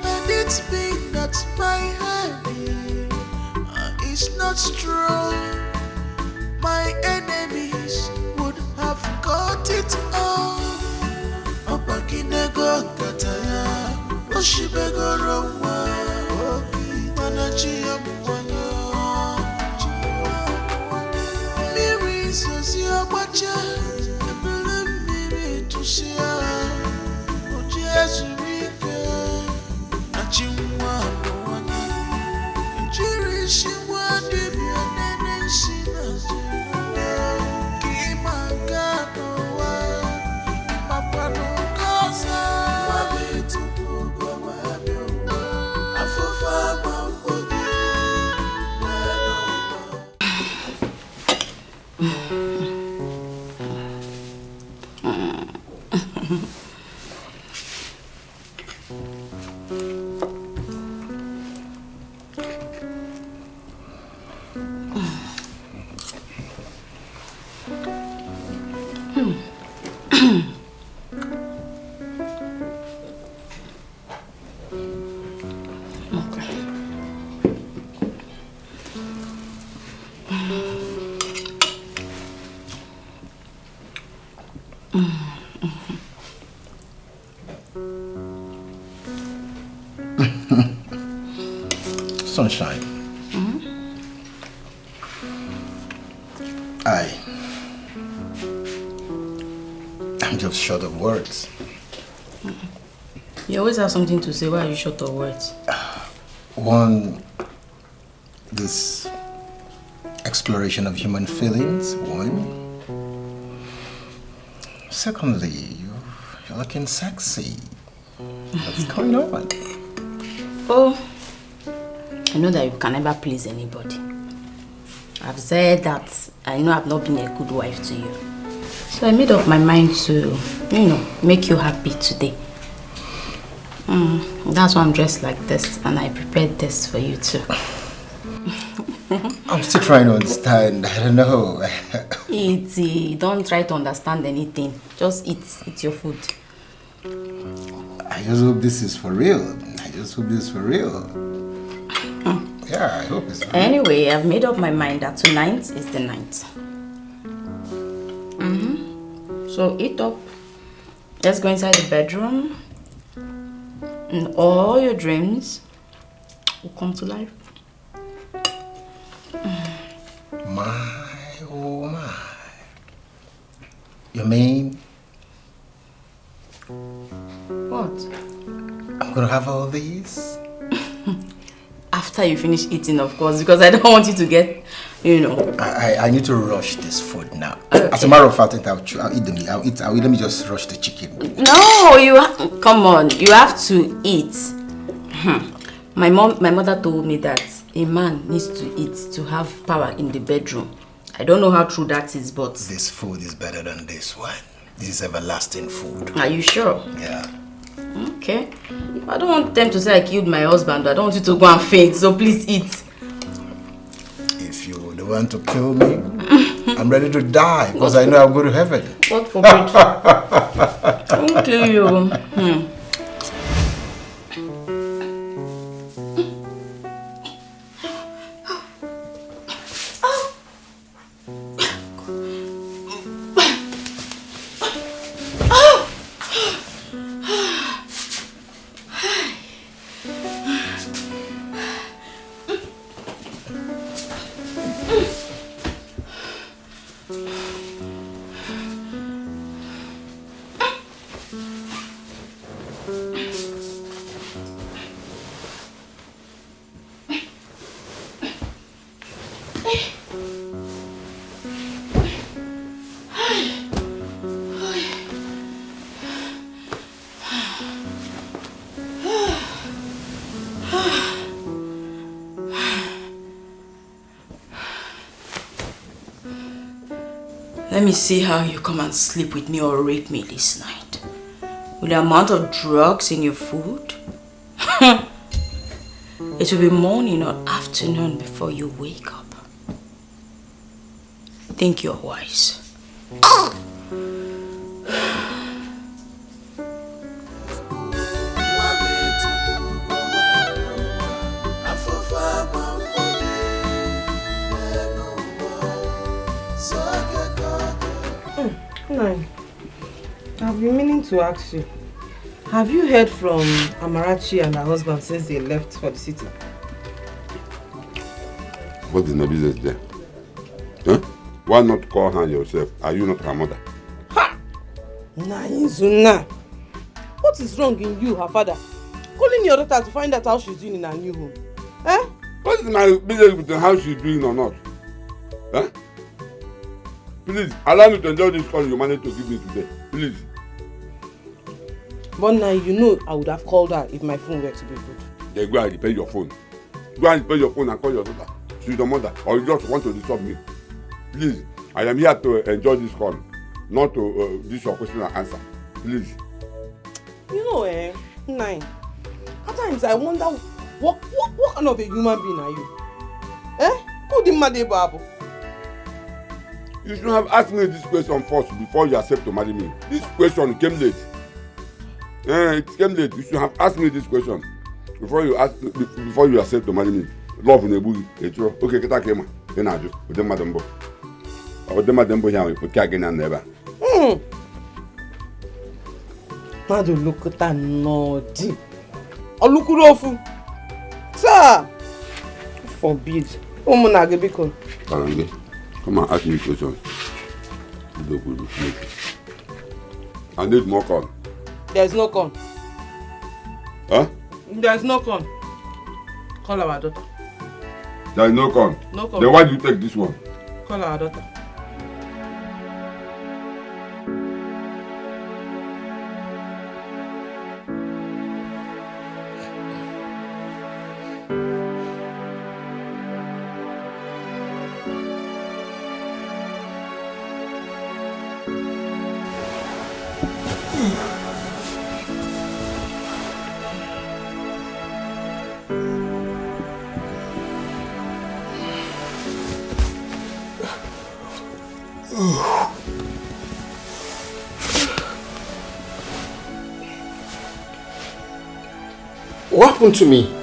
And it's been that my head is not strong. My enemies would have got it off. Abakinego kataya, oshibego rowa, manachia mwanya. Miri sosia bacha, ebele miri tusia, ojesu rike, achimwa mwanya. Jiri shiwa dibia nene sina. Sunshine. I'm just short of words. You always have something to say. Why are you short of words? One, this exploration of human feelings, one. Secondly, you're looking sexy. What's going on? Oh, I know that you can never please anybody. I've said that I know I've not been a good wife to you. So I made up my mind to, make you happy today. That's why I'm dressed like this, and I prepared this for you too. I'm still trying to understand. I don't know. Eat. Don't try to understand anything. Just eat. Eat your food. I just hope this is for real. Yeah, I hope it's for real. Anyway, I've made up my mind that tonight is the night. So eat up. Let's go inside the bedroom. And all your dreams will come to life. Oh my. You mean? What? I'm gonna have all these? After you finish eating, of course, because I don't want you to get, I need to rush this food now. Okay. As a matter of fact, I'll eat the meat. Let me just rush the chicken. No, come on. You have to eat. My mother told me that a man needs to eat to have power in the bedroom. I don't know how true that is, but... This food is better than this one. This is everlasting food. Are you sure? Yeah. Okay. I don't want them to say I killed my husband. I don't want you to go and faint, so please eat. If you don't want to kill me, I'm ready to die because I know I'll go to heaven. God forbid. I won't kill you. Let me see how you come and sleep with me or rape me this night. With the amount of drugs in your food, it will be morning or afternoon before you wake up. Think you're wise. Nine. I've been meaning to ask you. Have you heard from Amarachi and her husband since they left for the city? What is my business there? Huh? Why not call her yourself? Are you not her mother? Ha! Naizuna! What is wrong in you, her father? Calling your daughter to find out how she's doing in her new home. Eh? What is my business with how she's doing or not? Huh? Please, allow me to enjoy this call you managed to give me today. Please. But now you know I would have called her if my phone were to be good. Then go and repair your phone. Go and repair your phone and call your daughter. She's your mother. Or you just want to disturb me. Please, I am here to enjoy this call. Not to this your question and answer. Please. You know, Nine. At times I wonder what kind of a human being are you? Who the mother babu? You should have asked me this question first before you accept to marry me. This question came late. It came late. You should have asked me this question before you accept to marry me. Love nebu etro. Okay, kita kema. Ina aju. Ode madambo. Ode madambo ya we ka gena neba. Madu lokuta nodi. Olukurofu. Sir. Forbid. Omunage biko. Karange. Come and ask me questions. I need more corn. There's no corn. Huh? There's no corn. Call our daughter. There is no corn. No corn. Then why do you take this one? Call our daughter. What happened to me?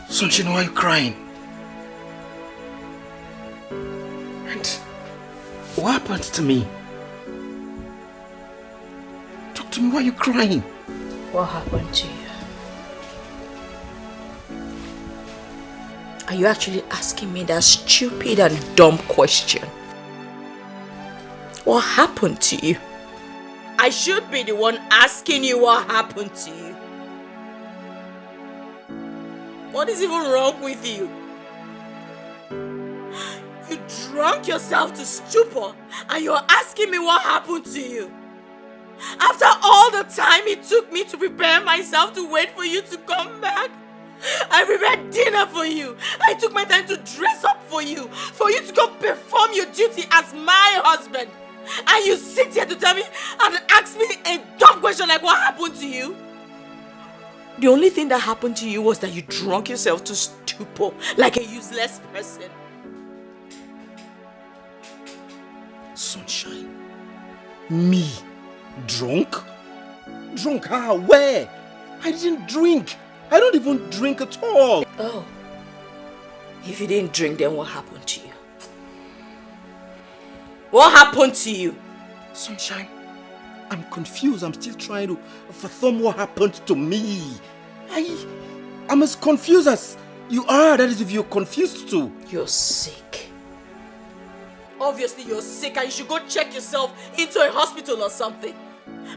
Sunshine, why are you crying? And what happened to me? Talk to me, why are you crying? What happened to you? Are you actually asking me that stupid and dumb question? What happened to you? I should be the one asking you what happened to you. What is even wrong with you? You drunk yourself to stupor and you're asking me what happened to you. After all the time it took me to prepare myself to wait for you to come back. I prepared dinner for you. I took my time to dress up for you to go perform your duty as my husband. And you sit here to tell me and ask me a dumb question like what happened to you? The only thing that happened to you was that you drunk yourself to stupor like a useless person. Sunshine? Me? Drunk? Drunk how? Where? I didn't drink. I don't even drink at all. Oh. If you didn't drink, then what happened to you? What happened to you? Sunshine, I'm confused. I'm still trying to fathom what happened to me. I'm as confused as you are. That is if you're confused too. You're sick. Obviously you're sick and you should go check yourself into a hospital or something.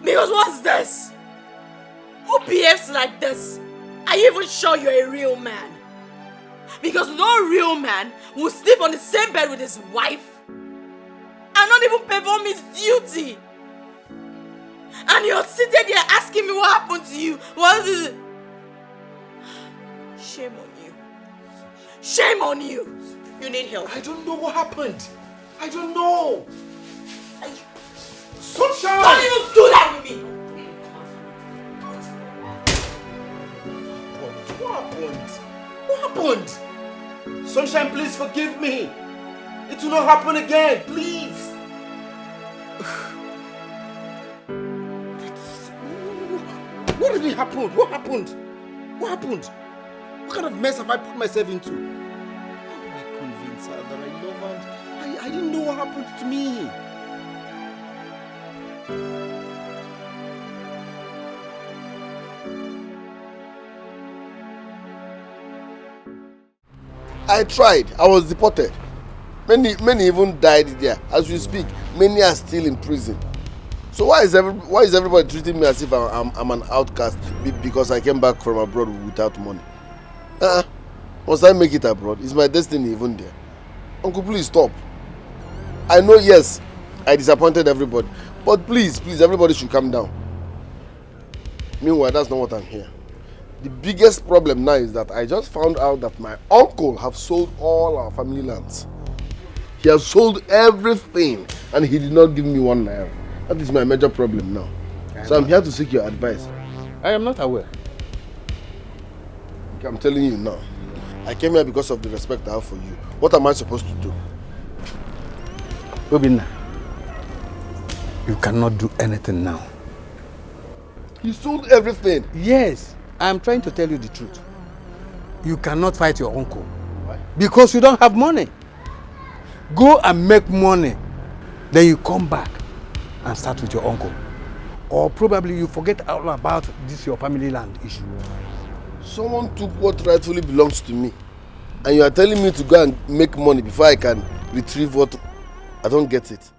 Because what's this? Who behaves like this? Are you even sure you're a real man? Because no real man will sleep on the same bed with his wife and not even perform his duty. And you're seated here asking me what happened to you. What is it? Shame on you. Shame on you. You need help. I don't know what happened. I don't know. Sunshine! Don't even do that with me. What happened? What happened? Sunshine, please forgive me. It will not happen again, please. What really happened? What happened? What happened? What kind of mess have I put myself into? How do I convince her that I love her and I didn't know what happened to me? I tried. I was deported. Many even died there. As we speak, many are still in prison. So why is everybody treating me as if I'm an outcast because I came back from abroad without money? Must I make it abroad? Is my destiny even there? Uncle, please stop. I know, yes, I disappointed everybody. But please, everybody should calm down. Meanwhile, that's not what I'm here. The biggest problem now is that I just found out that my uncle have sold all our family lands. He has sold everything and he did not give me 1 naira. That is my major problem now. So I'm here to seek your advice. I am not aware. Okay, I'm telling you now. I came here because of the respect I have for you. What am I supposed to do? Obinna, you cannot do anything now. He sold everything. Yes, I am trying to tell you the truth. You cannot fight your uncle. Why? Because you don't have money. Go and make money. Then you come back and start with your uncle. Or probably you forget all about this your family land issue. Someone took what rightfully belongs to me. And you are telling me to go and make money before I can retrieve what... I don't get it.